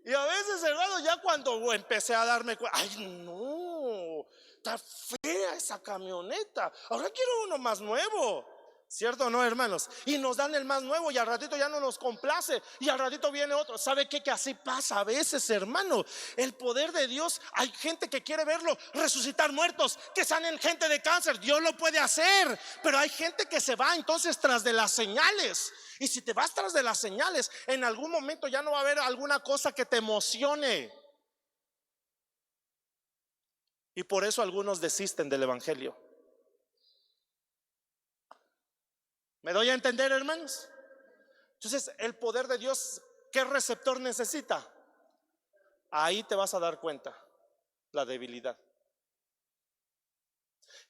Speaker 1: Y a veces, hermano, ya cuando empecé a darme cuenta, ay, no, está fea esa camioneta, ahora quiero uno más nuevo, ¿cierto o no, hermanos? Y nos dan el más nuevo y al ratito ya no nos complace y al ratito viene otro. ¿Sabe qué? Que así pasa a veces, hermano. El poder de Dios, hay gente que quiere verlo resucitar muertos, que sanen gente de cáncer. Dios lo puede hacer, pero hay gente que se va entonces tras de las señales. Y si te vas tras de las señales, en algún momento ya no va a haber alguna cosa que te emocione. Y por eso algunos desisten del evangelio. ¿Me doy a entender, hermanos? Entonces, el poder de Dios, ¿qué receptor necesita? Ahí te vas a dar cuenta, la debilidad.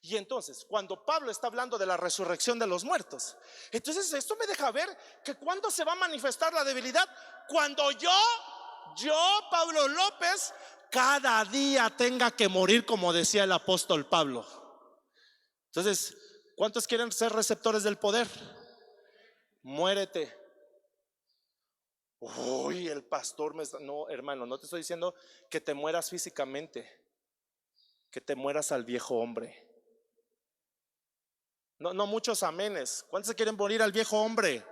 Speaker 1: Y entonces, cuando Pablo está hablando de la resurrección de los muertos, entonces esto me deja ver que cuando se va a manifestar la debilidad, cuando yo, Pablo López, cada día tenga que morir, como decía el apóstol Pablo. Entonces, ¿cuántos quieren ser receptores del poder? Muérete. Uy, el pastor me está... No, hermano, no te estoy diciendo que te mueras físicamente, que te mueras al viejo hombre. No muchos amenes. ¿Cuántos se quieren morir al viejo hombre?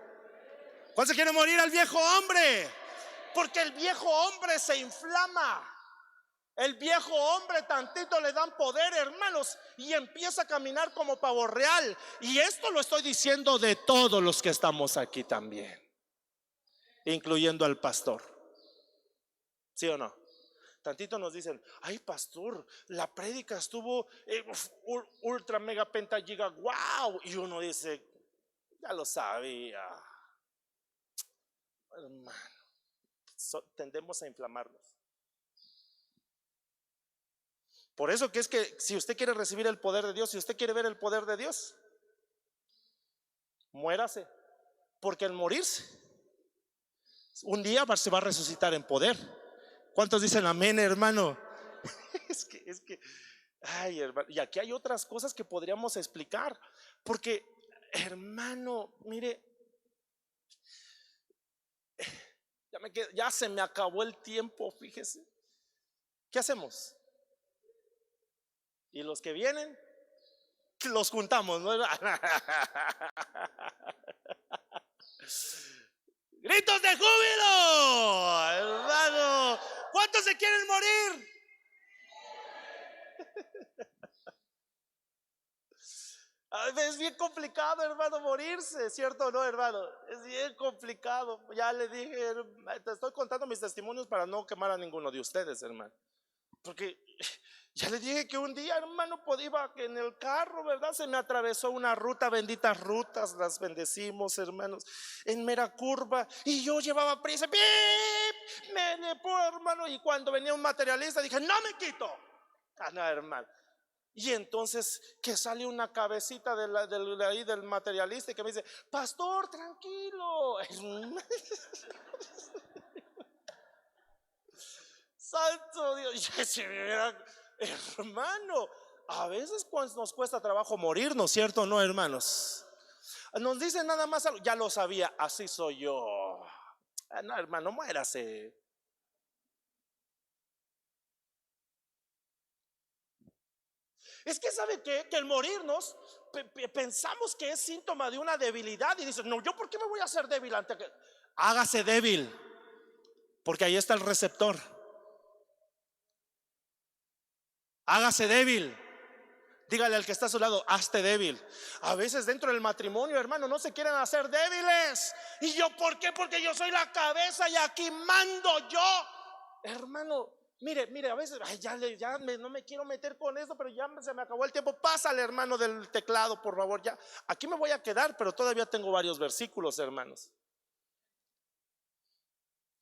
Speaker 1: ¿Cuántos se quieren morir al viejo hombre? Porque el viejo hombre se inflama. El viejo hombre tantito le dan poder, hermanos, y empieza a caminar como pavo real. Y esto lo estoy diciendo de todos los que estamos aquí también, incluyendo al pastor. ¿Sí o no? Tantito nos dicen, ay pastor, la prédica estuvo ultra mega penta giga, wow. Y uno dice, ya lo sabía. Hermano, tendemos a inflamarnos. Por eso que es que si usted quiere recibir el poder de Dios, si usted quiere ver el poder de Dios, muérase. Porque al morirse, un día se va a resucitar en poder. ¿Cuántos dicen amén, hermano? Es que, ay, hermano, y aquí hay otras cosas que podríamos explicar. Porque, hermano, mire, ya se me acabó el tiempo, fíjese. ¿Qué hacemos? Y los que vienen, los juntamos, ¿no? Gritos de júbilo, hermano. ¿Cuántos se quieren morir? Es bien complicado, hermano, morirse, ¿cierto o no, hermano? Es bien complicado. Ya le dije, te estoy contando mis testimonios para no quemar a ninguno de ustedes, hermano. Porque ya le dije que un día, hermano, iba en el carro, ¿verdad? Se me atravesó una ruta, benditas rutas, las bendecimos, hermanos, en mera curva. Y yo llevaba prisa, ¡pip! Me nepó, hermano. Y cuando venía un materialista, dije, no me quito. Ah, no, hermano. Y entonces que sale una cabecita de ahí del materialista y que me dice, pastor, tranquilo. Santo Dios. Hermano, a veces pues nos cuesta trabajo morirnos, ¿cierto o no, hermanos? Nos dicen nada más algo, ya lo sabía, así soy yo. No, hermano, muérase. Es que ¿sabe qué? Que el morirnos pensamos que es síntoma de una debilidad. Y dices, no, ¿yo por qué me voy a hacer débil ante que? Hágase débil, porque ahí está el receptor. Hágase débil. Dígale al que está a su lado, hazte débil. A veces dentro del matrimonio, hermano, no se quieren hacer débiles. ¿Y yo por qué? Porque yo soy la cabeza y aquí mando yo. Hermano, mire, a veces, ay, no me quiero meter con esto, pero ya se me acabó el tiempo. Pásale, hermano, del teclado, por favor. Ya, aquí me voy a quedar, pero todavía tengo varios versículos, hermanos.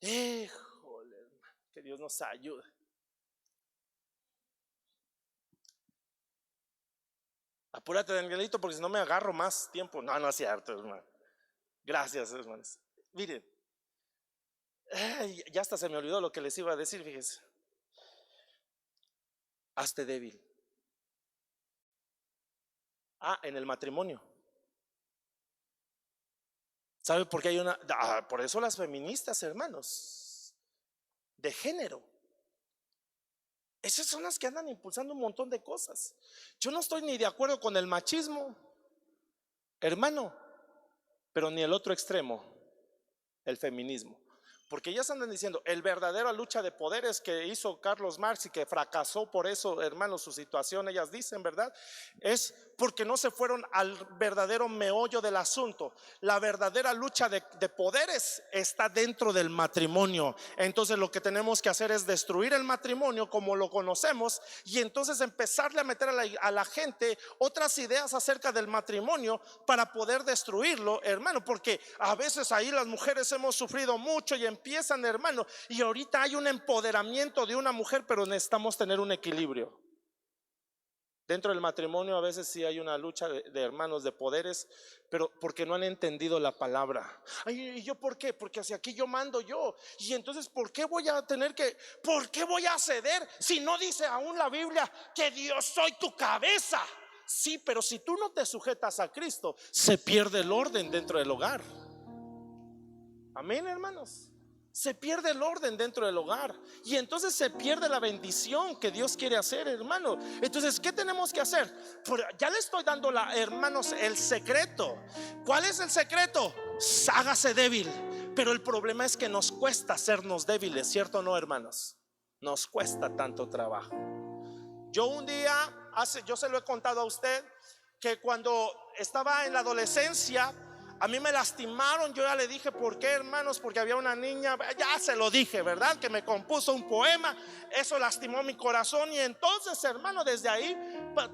Speaker 1: Híjole, hermano, que Dios nos ayude. Apúrate, Danielito, porque si no me agarro más tiempo. No, no es cierto, hermano. Gracias, hermanos. Miren, ya hasta se me olvidó lo que les iba a decir, fíjense. Hazte débil. En el matrimonio. ¿Sabe por qué hay una? Por eso las feministas, hermanos, de género, esas son las que andan impulsando un montón de cosas. Yo no estoy ni de acuerdo con el machismo, hermano, pero ni el otro extremo, el feminismo. Porque ellas andan diciendo, el verdadera lucha de poderes que hizo Carlos Marx y que fracasó por eso, hermano, su situación, ellas dicen, ¿verdad? Es porque no se fueron al verdadero meollo del asunto. La verdadera lucha de poderes está dentro del matrimonio. Entonces lo que tenemos que hacer es destruir el matrimonio como lo conocemos y entonces empezarle a meter a la gente otras ideas acerca del matrimonio para poder destruirlo, hermano, porque a veces ahí las mujeres hemos sufrido mucho y empiezan, hermano, y ahorita hay un empoderamiento de una mujer, pero necesitamos tener un equilibrio. Dentro del matrimonio a veces sí hay una lucha de hermanos, de poderes, pero porque no han entendido la palabra. ¿Y yo por qué? Porque hacia aquí yo mando yo. Y entonces ¿por qué voy a ceder si no dice aún la Biblia que Dios soy tu cabeza? Sí, pero si tú no te sujetas a Cristo, se pierde el orden dentro del hogar. Amén, hermanos. Se pierde el orden dentro del hogar y entonces se pierde la bendición que Dios quiere hacer, hermano. Entonces, ¿qué tenemos que hacer? Ya le estoy dando, hermanos, el secreto. ¿Cuál es el secreto? Hágase débil. Pero el problema es que nos cuesta hacernos débiles, ¿cierto o no, hermanos? Nos cuesta tanto trabajo. Yo un día, yo se lo he contado a usted, que cuando estaba en la adolescencia, a mí me lastimaron. Yo ya le dije por qué, hermanos, porque había una niña, ya se lo dije, ¿verdad? Que me compuso un poema. Eso lastimó mi corazón. Y entonces, hermano, desde ahí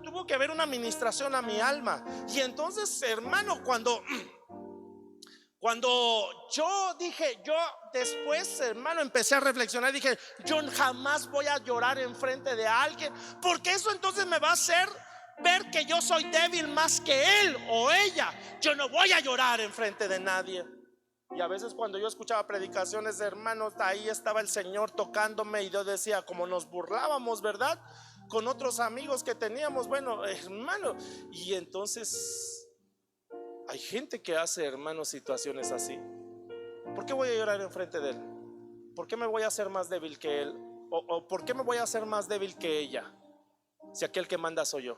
Speaker 1: tuvo que haber una administración a mi alma. Y entonces, hermano, cuando yo dije, yo después, hermano, empecé a reflexionar. Dije, yo jamás voy a llorar enfrente de alguien, porque eso entonces me va a hacer ver que yo soy débil más que él o ella. Yo no voy a llorar enfrente de nadie. Y a veces cuando yo escuchaba predicaciones de hermanos, ahí estaba el Señor tocándome, y yo decía, como nos burlábamos, ¿verdad? Con otros amigos que teníamos, bueno, hermano. Y entonces hay gente que hace, hermanos, situaciones así. ¿Por qué voy a llorar enfrente de él? ¿Por qué me voy a hacer más débil que él? ¿O por qué me voy a hacer más débil que ella, si aquel que manda soy yo?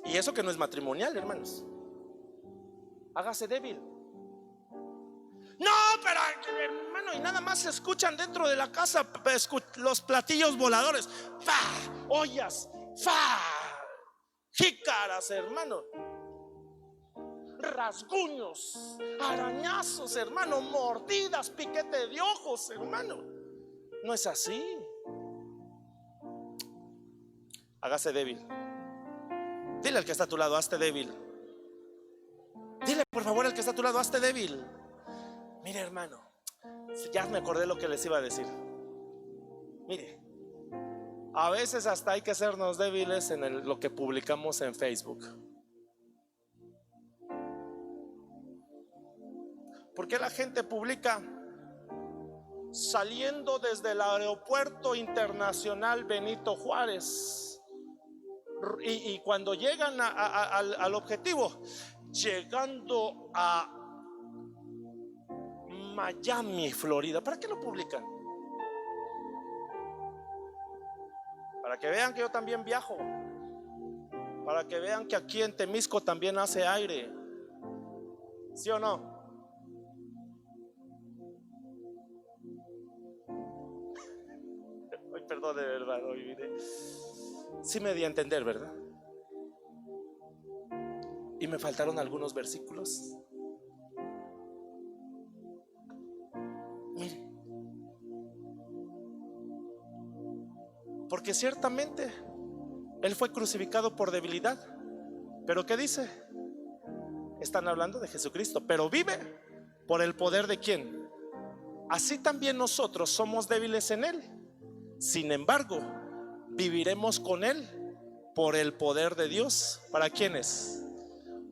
Speaker 1: Y eso que no es matrimonial, hermanos. Hágase débil. No, pero hermano, y nada más se escuchan dentro de la casa los platillos voladores. ¡Fa! Ollas, ¡fa! Jícaras, hermano. Rasguños, arañazos, hermano, mordidas, piquete de ojos, hermano. No es así. Hágase débil. Dile al que está a tu lado, hazte débil. Dile por favor al que está a tu lado, hazte débil. Mire, hermano, ya me acordé lo que les iba a decir. Mire, a veces hasta hay que hacernos débiles en lo que publicamos en Facebook. ¿Por qué la gente publica saliendo desde el aeropuerto internacional Benito Juárez? Y cuando llegan al objetivo, llegando a Miami, Florida, ¿para qué lo publican? Para que vean que yo también viajo, para que vean que aquí en Temisco también hace aire. ¿Sí o no? Ay, perdón, de verdad, hoy vine. Sí me di a entender, ¿verdad? Y me faltaron algunos versículos. Mire, porque ciertamente Él fue crucificado por debilidad. Pero ¿qué dice? Están hablando de Jesucristo, pero vive por el poder de ¿quién? Así también nosotros somos débiles en Él. Sin embargo, viviremos con Él por el poder de Dios. ¿Para quiénes?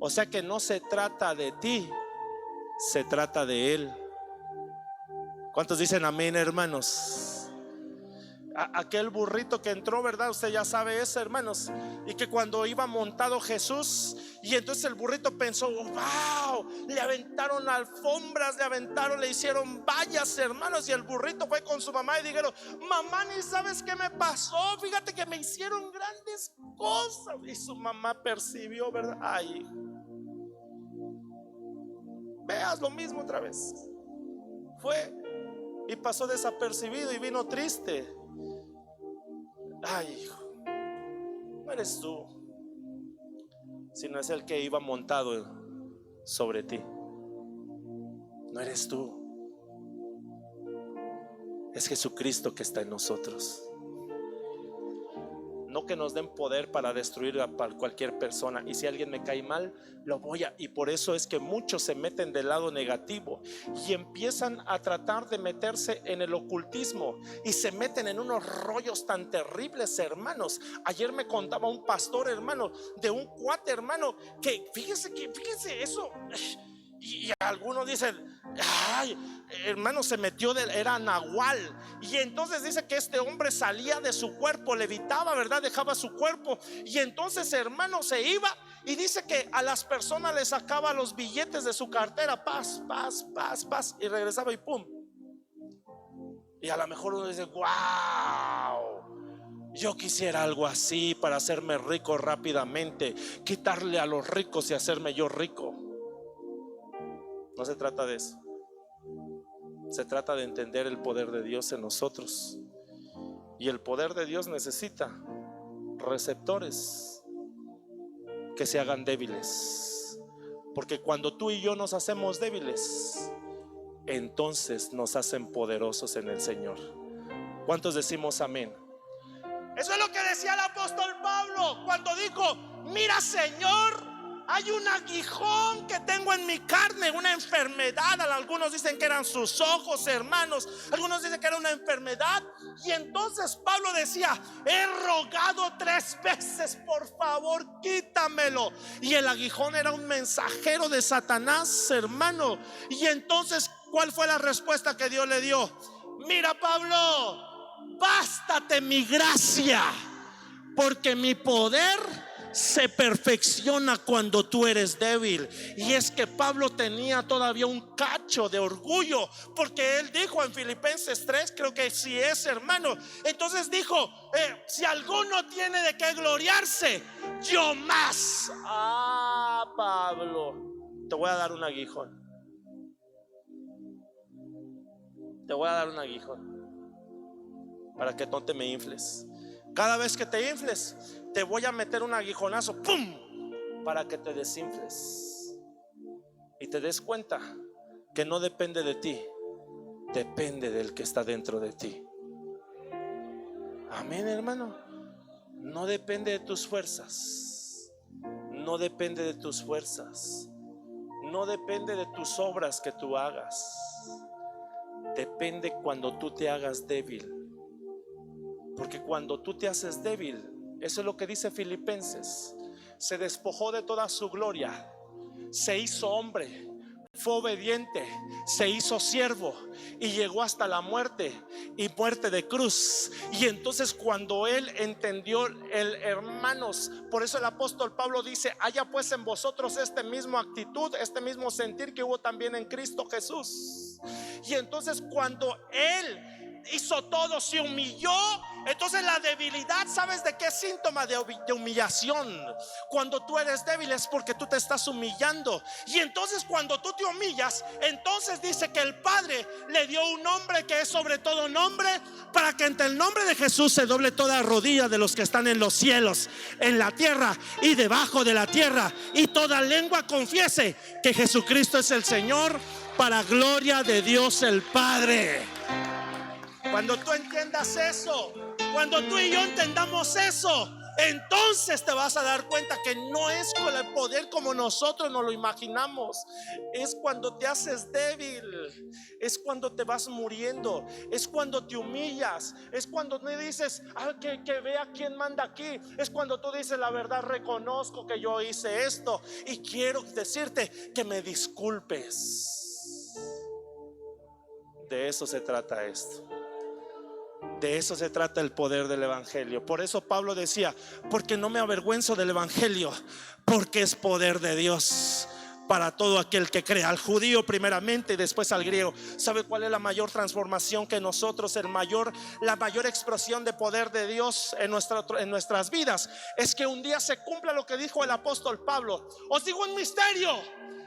Speaker 1: O sea que no se trata de ti, se trata de Él. ¿Cuántos dicen amén, hermanos? Aquel burrito que entró, ¿verdad? Usted ya sabe eso, hermanos. Y que cuando iba montado Jesús, y entonces el burrito pensó, wow, le aventaron alfombras, le hicieron vallas, hermanos. Y el burrito fue con su mamá y dijeron, mamá, ni sabes qué me pasó, fíjate que me hicieron grandes cosas. Y su mamá percibió, ¿verdad? Ay, veas lo mismo otra vez. Fue y pasó desapercibido y vino triste. Ay, hijo, no eres tú, sino es el que iba montado sobre ti. No eres tú, es Jesucristo que está en nosotros. No que nos den poder para destruir a cualquier persona. Y si alguien me cae mal, lo voy a... Y por eso es que muchos se meten del lado negativo y empiezan a tratar de meterse en el ocultismo y se meten en unos rollos tan terribles, hermanos. Ayer me contaba un pastor, hermano, de un cuate, hermano, que fíjese eso. Y algunos dicen, ay, hermano, se metió era nahual. Y entonces dice que este hombre salía de su cuerpo, levitaba, ¿verdad? Dejaba su cuerpo. Y entonces, hermano, se iba. Y dice que a las personas les sacaba los billetes de su cartera, paz, y regresaba y pum. Y a lo mejor uno dice, wow, yo quisiera algo así para hacerme rico rápidamente, quitarle a los ricos y hacerme yo rico. No se trata de eso. Se trata de entender el poder de Dios en nosotros. Y el poder de Dios necesita receptores que se hagan débiles. Porque cuando tú y yo nos hacemos débiles, entonces nos hacen poderosos en el Señor. ¿Cuántos decimos amén? Eso es lo que decía el apóstol Pablo cuando dijo: mira, Señor, hay un aguijón que tengo en mi carne, una enfermedad. Algunos dicen que eran sus ojos, hermanos. Algunos dicen que era una enfermedad. Y entonces Pablo decía: he rogado 3 veces, por favor, quítamelo. Y el aguijón era un mensajero de Satanás, hermano. Y entonces, ¿cuál fue la respuesta que Dios le dio? Mira, Pablo, bástate mi gracia, porque mi poder se perfecciona cuando tú eres débil. Y es que Pablo tenía todavía un cacho de orgullo, porque él dijo en Filipenses 3, creo que sí es, hermano. Entonces dijo: si alguno tiene de qué gloriarse, yo más. Pablo, te voy a dar un aguijón. Te voy a dar un aguijón para que no te me infles. Cada vez que te infles, te voy a meter un aguijonazo, ¡pum!, para que te desinfles y te des cuenta que no depende de ti, depende del que está dentro de ti. Amén, hermano. No depende de tus fuerzas, no depende de tus fuerzas, no depende de tus obras que tú hagas. Depende cuando tú te hagas débil. Porque cuando tú te haces débil, eso es lo que dice Filipenses, se despojó de toda su gloria, se hizo hombre, fue obediente, se hizo siervo y llegó hasta la muerte, y muerte de cruz. Y entonces cuando él entendió, hermanos, por eso el apóstol Pablo dice: haya pues en vosotros esta misma actitud, este mismo sentir que hubo también en Cristo Jesús. Y entonces cuando él hizo todo, se humilló. Entonces la debilidad, ¿sabes de qué síntoma de humillación? Cuando tú eres débil es porque tú te estás humillando. Y entonces cuando tú te humillas, entonces dice que el Padre le dio un nombre que es sobre todo nombre, para que ante el nombre de Jesús se doble toda rodilla de los que están en los cielos, en la tierra y debajo de la tierra, y toda lengua confiese que Jesucristo es el Señor, para gloria de Dios el Padre. Cuando tú entiendas eso, cuando tú y yo entendamos eso, entonces te vas a dar cuenta que no es con el poder como nosotros nos lo imaginamos. Es cuando te haces débil, es cuando te vas muriendo, es cuando te humillas, es cuando tú dices: que vea quién manda aquí. Es cuando tú dices: la verdad, reconozco que yo hice esto y quiero decirte que me disculpes. De eso se trata esto. De eso se trata el poder del evangelio. Por eso Pablo decía: porque no me avergüenzo del evangelio, porque es poder de Dios para todo aquel que crea, al judío primeramente y después al griego. ¿Sabe cuál es la mayor transformación que nosotros, la mayor expresión de poder de Dios en nuestras vidas? Es que un día se cumpla lo que dijo el apóstol Pablo: os digo un misterio,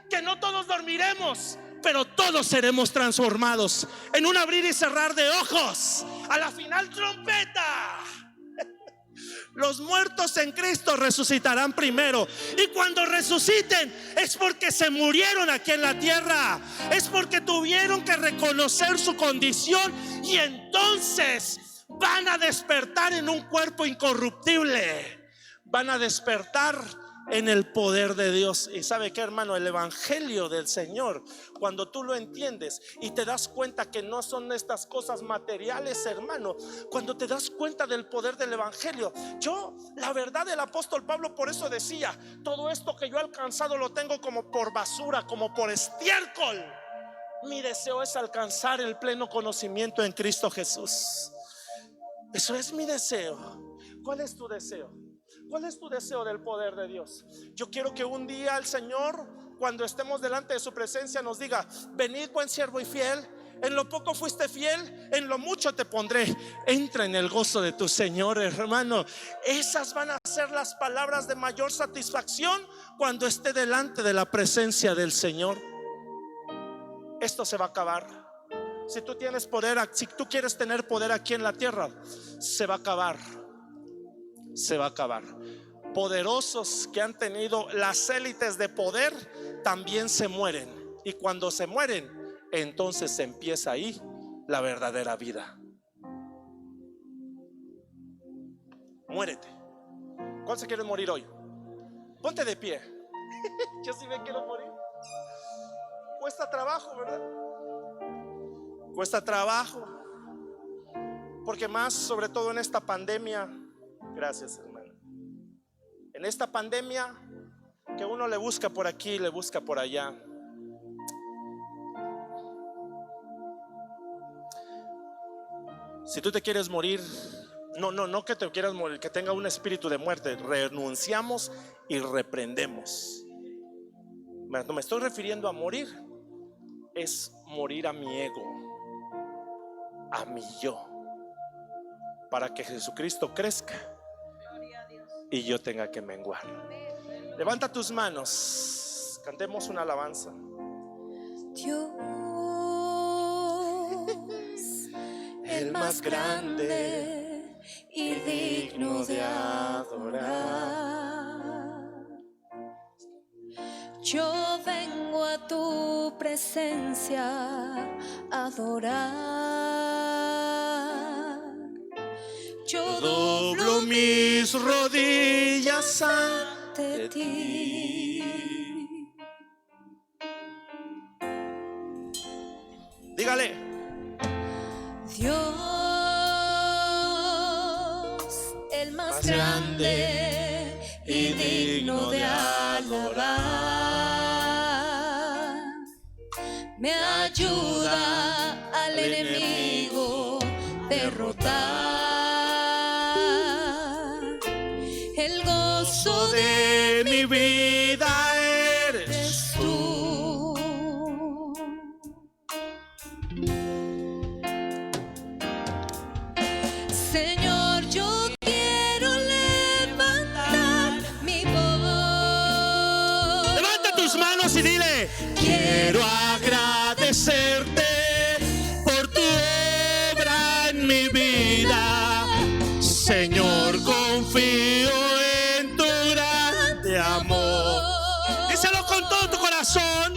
Speaker 1: que no todos dormiremos, pero todos seremos transformados en un abrir y cerrar de ojos. A la final trompeta, los muertos en Cristo resucitarán primero. Y cuando resuciten es porque se murieron aquí en la tierra, es porque tuvieron que reconocer su condición, y entonces van a despertar en un cuerpo incorruptible, van a despertar en el poder de Dios. Y sabe que, hermano, el evangelio del Señor, cuando tú lo entiendes y te das cuenta que no son estas cosas materiales, hermano, cuando te das cuenta del poder del evangelio, la verdad, el apóstol Pablo por eso decía: todo esto que yo he alcanzado lo tengo como por basura, como por estiércol. Mi deseo es alcanzar el pleno conocimiento en Cristo Jesús. Eso es mi deseo. ¿Cuál es tu deseo? ¿Cuál es tu deseo del poder de Dios? Yo quiero que un día el Señor, cuando estemos delante de su presencia, nos diga: venid, buen siervo y fiel, en lo poco fuiste fiel, en lo mucho te pondré, entra en el gozo de tu Señor, hermano. Esas van a ser las palabras de mayor satisfacción cuando esté delante de la presencia del Señor. esto se va a acabar. Si tú tienes poder, si tú quieres tener poder aquí en la tierra, se va a acabar. Se va a acabar. Poderosos que han tenido las élites de poder también se mueren. Y cuando se mueren, entonces empieza ahí la verdadera vida. Muérete. ¿Cuál se quiere morir hoy? Ponte de pie. Yo sí me quiero morir. Cuesta trabajo, ¿verdad? Cuesta trabajo. Porque más, sobre todo en esta pandemia. Gracias, hermano. En esta pandemia que uno le busca por aquí, le busca por allá. Si tú te quieres morir, no que te quieras morir, que tenga un espíritu de muerte, renunciamos y reprendemos. No me estoy refiriendo a morir, es morir a mi ego, a mi yo, para que Jesucristo crezca y yo tenga que menguar. Levanta tus manos, cantemos una alabanza.
Speaker 2: Dios, el más grande y digno de adorar. Yo vengo a tu presencia a adorar. Yo
Speaker 1: doblo mis rodillas ante ti. Dígale.
Speaker 2: Dios, el más grande y digno de alabar, me ayuda al enemigo derrotar. El gozo
Speaker 1: De mi vida eres
Speaker 2: tú. Señor, yo quiero levantar mi voz.
Speaker 1: Levanta tus manos y dile: quiero agradecerte por tu obra en mi vida. Señor, confío en tu grande amor. Díselo con todo tu corazón.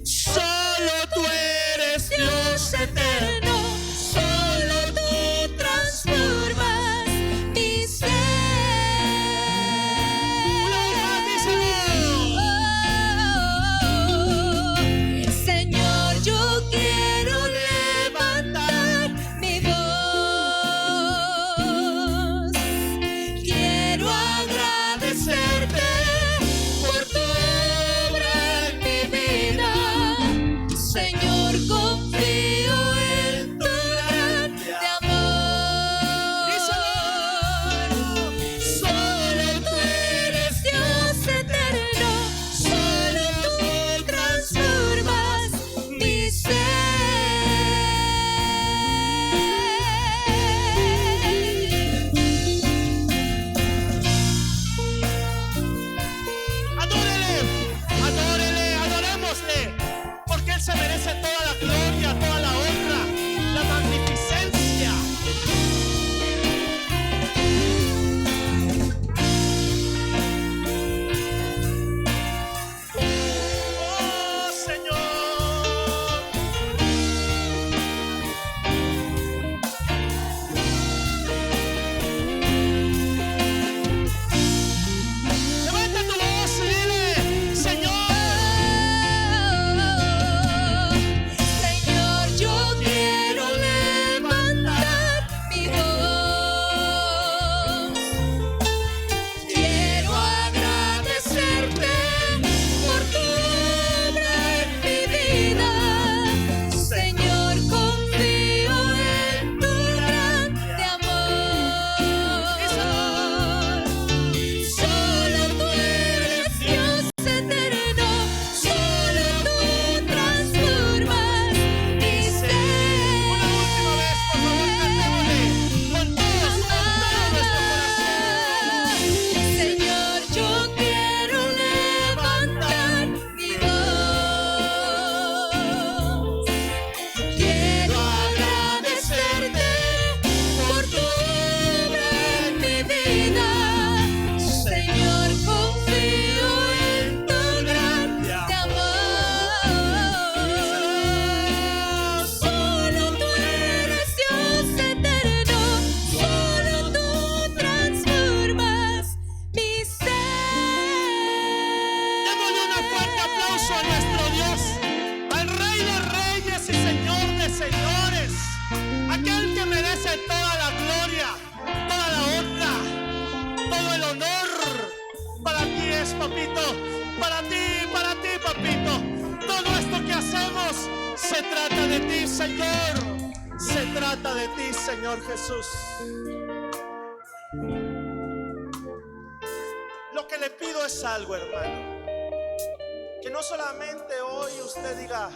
Speaker 1: Solo tú eres Dios eterno.
Speaker 2: Solo tú transformas mi ser. Señor, yo quiero
Speaker 1: señores, aquel que merece toda la gloria, toda la honra, todo el honor. Para ti es, papito, para ti, papito. Todo esto que hacemos se trata de ti, Señor. Se trata de ti, Señor Jesús. Lo que le pido es algo, hermano. Que no solamente hoy usted diga,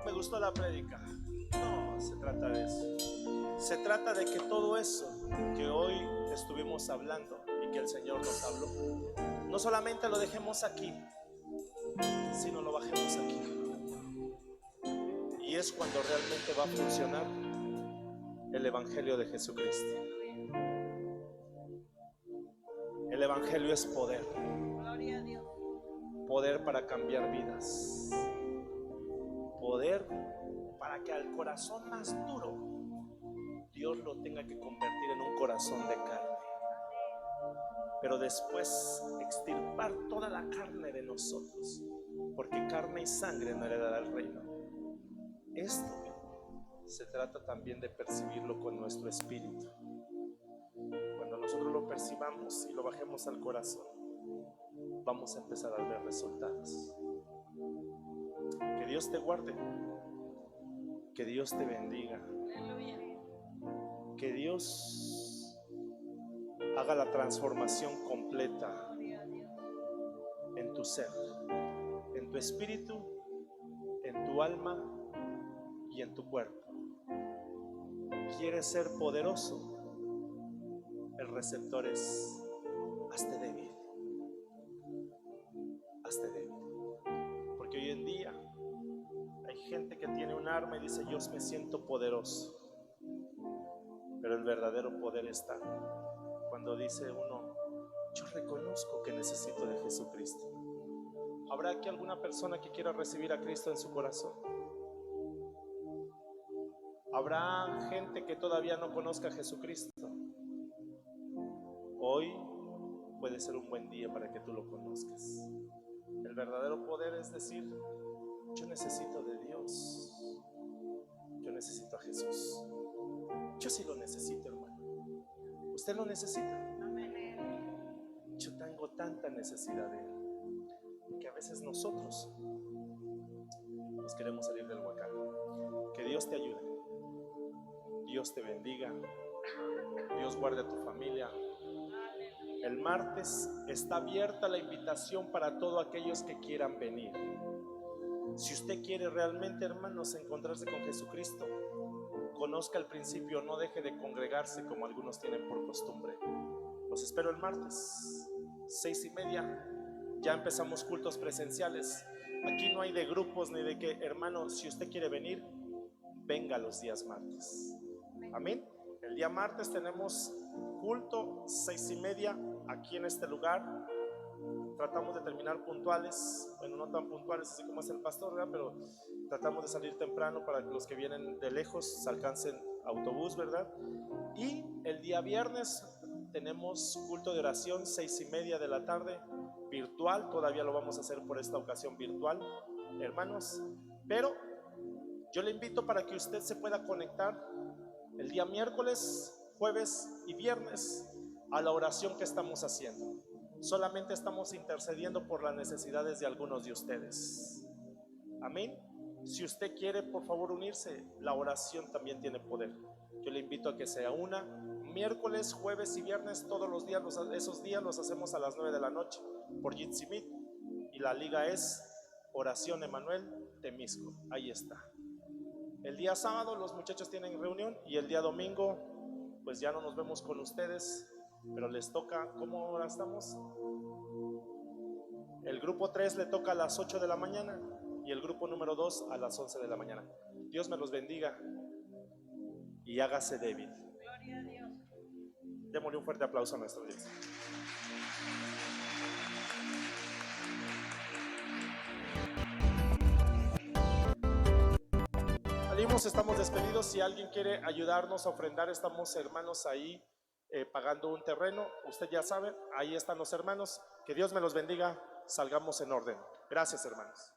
Speaker 1: me gustó la prédica. No, se trata de eso. Se trata de que todo eso que hoy estuvimos hablando y que el Señor nos habló, no solamente lo dejemos aquí, sino lo bajemos aquí. Y es cuando realmente va a funcionar el Evangelio de Jesucristo. El Evangelio es poder. Poder para cambiar vidas. Poder para que al corazón más duro Dios lo tenga que convertir en un corazón de carne. Pero después extirpar toda la carne de nosotros, porque carne y sangre no heredará el reino. Esto se trata también de percibirlo con nuestro espíritu. Cuando nosotros lo percibamos y lo bajemos al corazón, vamos a empezar a ver resultados. Que Dios te guarde, que Dios te bendiga, que Dios haga la transformación completa en tu ser, en tu espíritu, en tu alma y en tu cuerpo. ¿Quieres ser poderoso? El receptor es hazte débil. Hazte débil. Porque hoy en día hay gente que tiene un arma y dice, yo me siento poderoso. Pero el verdadero poder está cuando dice uno, yo reconozco que necesito de Jesucristo. ¿Habrá aquí alguna persona que quiera recibir a Cristo en su corazón? ¿Habrá gente que todavía no conozca a Jesucristo? Hoy puede ser un buen día para que tú lo conozcas. El verdadero poder es decir, yo necesito de Dios. Yo necesito a Jesús. Yo sí lo necesito, hermano. ¿Usted lo necesita? Yo tengo tanta necesidad de Él, que a veces nosotros nos queremos salir del huacán. Que Dios te ayude, Dios te bendiga, Dios guarde a tu familia. El martes está abierta la invitación para todos aquellos que quieran venir. Si usted quiere realmente, hermanos, encontrarse con Jesucristo, conozca el principio, no deje de congregarse como algunos tienen por costumbre. Los espero el martes, 6:30. Ya empezamos cultos presenciales. Aquí no hay de grupos ni de que, hermano, si usted quiere venir, venga los días martes. Amén. El día martes tenemos culto 6:30 aquí en este lugar. Tratamos de terminar puntuales, bueno, no tan puntuales así como es el pastor, ¿verdad? Pero tratamos de salir temprano para que los que vienen de lejos se alcancen autobús, ¿verdad? Y el día viernes tenemos culto de oración 6:30 de la tarde, virtual. Todavía lo vamos a hacer por esta ocasión virtual, hermanos. Pero yo le invito para que usted se pueda conectar el día miércoles, jueves y viernes a la oración que estamos haciendo. Solamente estamos intercediendo por las necesidades de algunos de ustedes. Amén. Si usted quiere, por favor, unirse, la oración también tiene poder. Yo le invito a que sea una miércoles, jueves y viernes, todos los días. Esos días los hacemos a las 9 de la noche por Jitsi Meet. Y la liga es Oración Emanuel Temisco. Ahí está. El día sábado los muchachos tienen reunión y el día domingo pues ya no nos vemos con ustedes, pero les toca, ¿cómo ahora estamos? El grupo 3 le toca a las 8 de la mañana y el grupo número 2 a las 11 de la mañana. Dios me los bendiga y hágase débil.
Speaker 2: Gloria a Dios.
Speaker 1: Démosle un fuerte aplauso a nuestro Dios. Salimos, estamos despedidos. Si alguien quiere ayudarnos a ofrendar, estamos hermanos ahí pagando un terreno. Usted ya sabe, ahí están los hermanos. Que Dios me los bendiga. Salgamos en orden. Gracias, hermanos.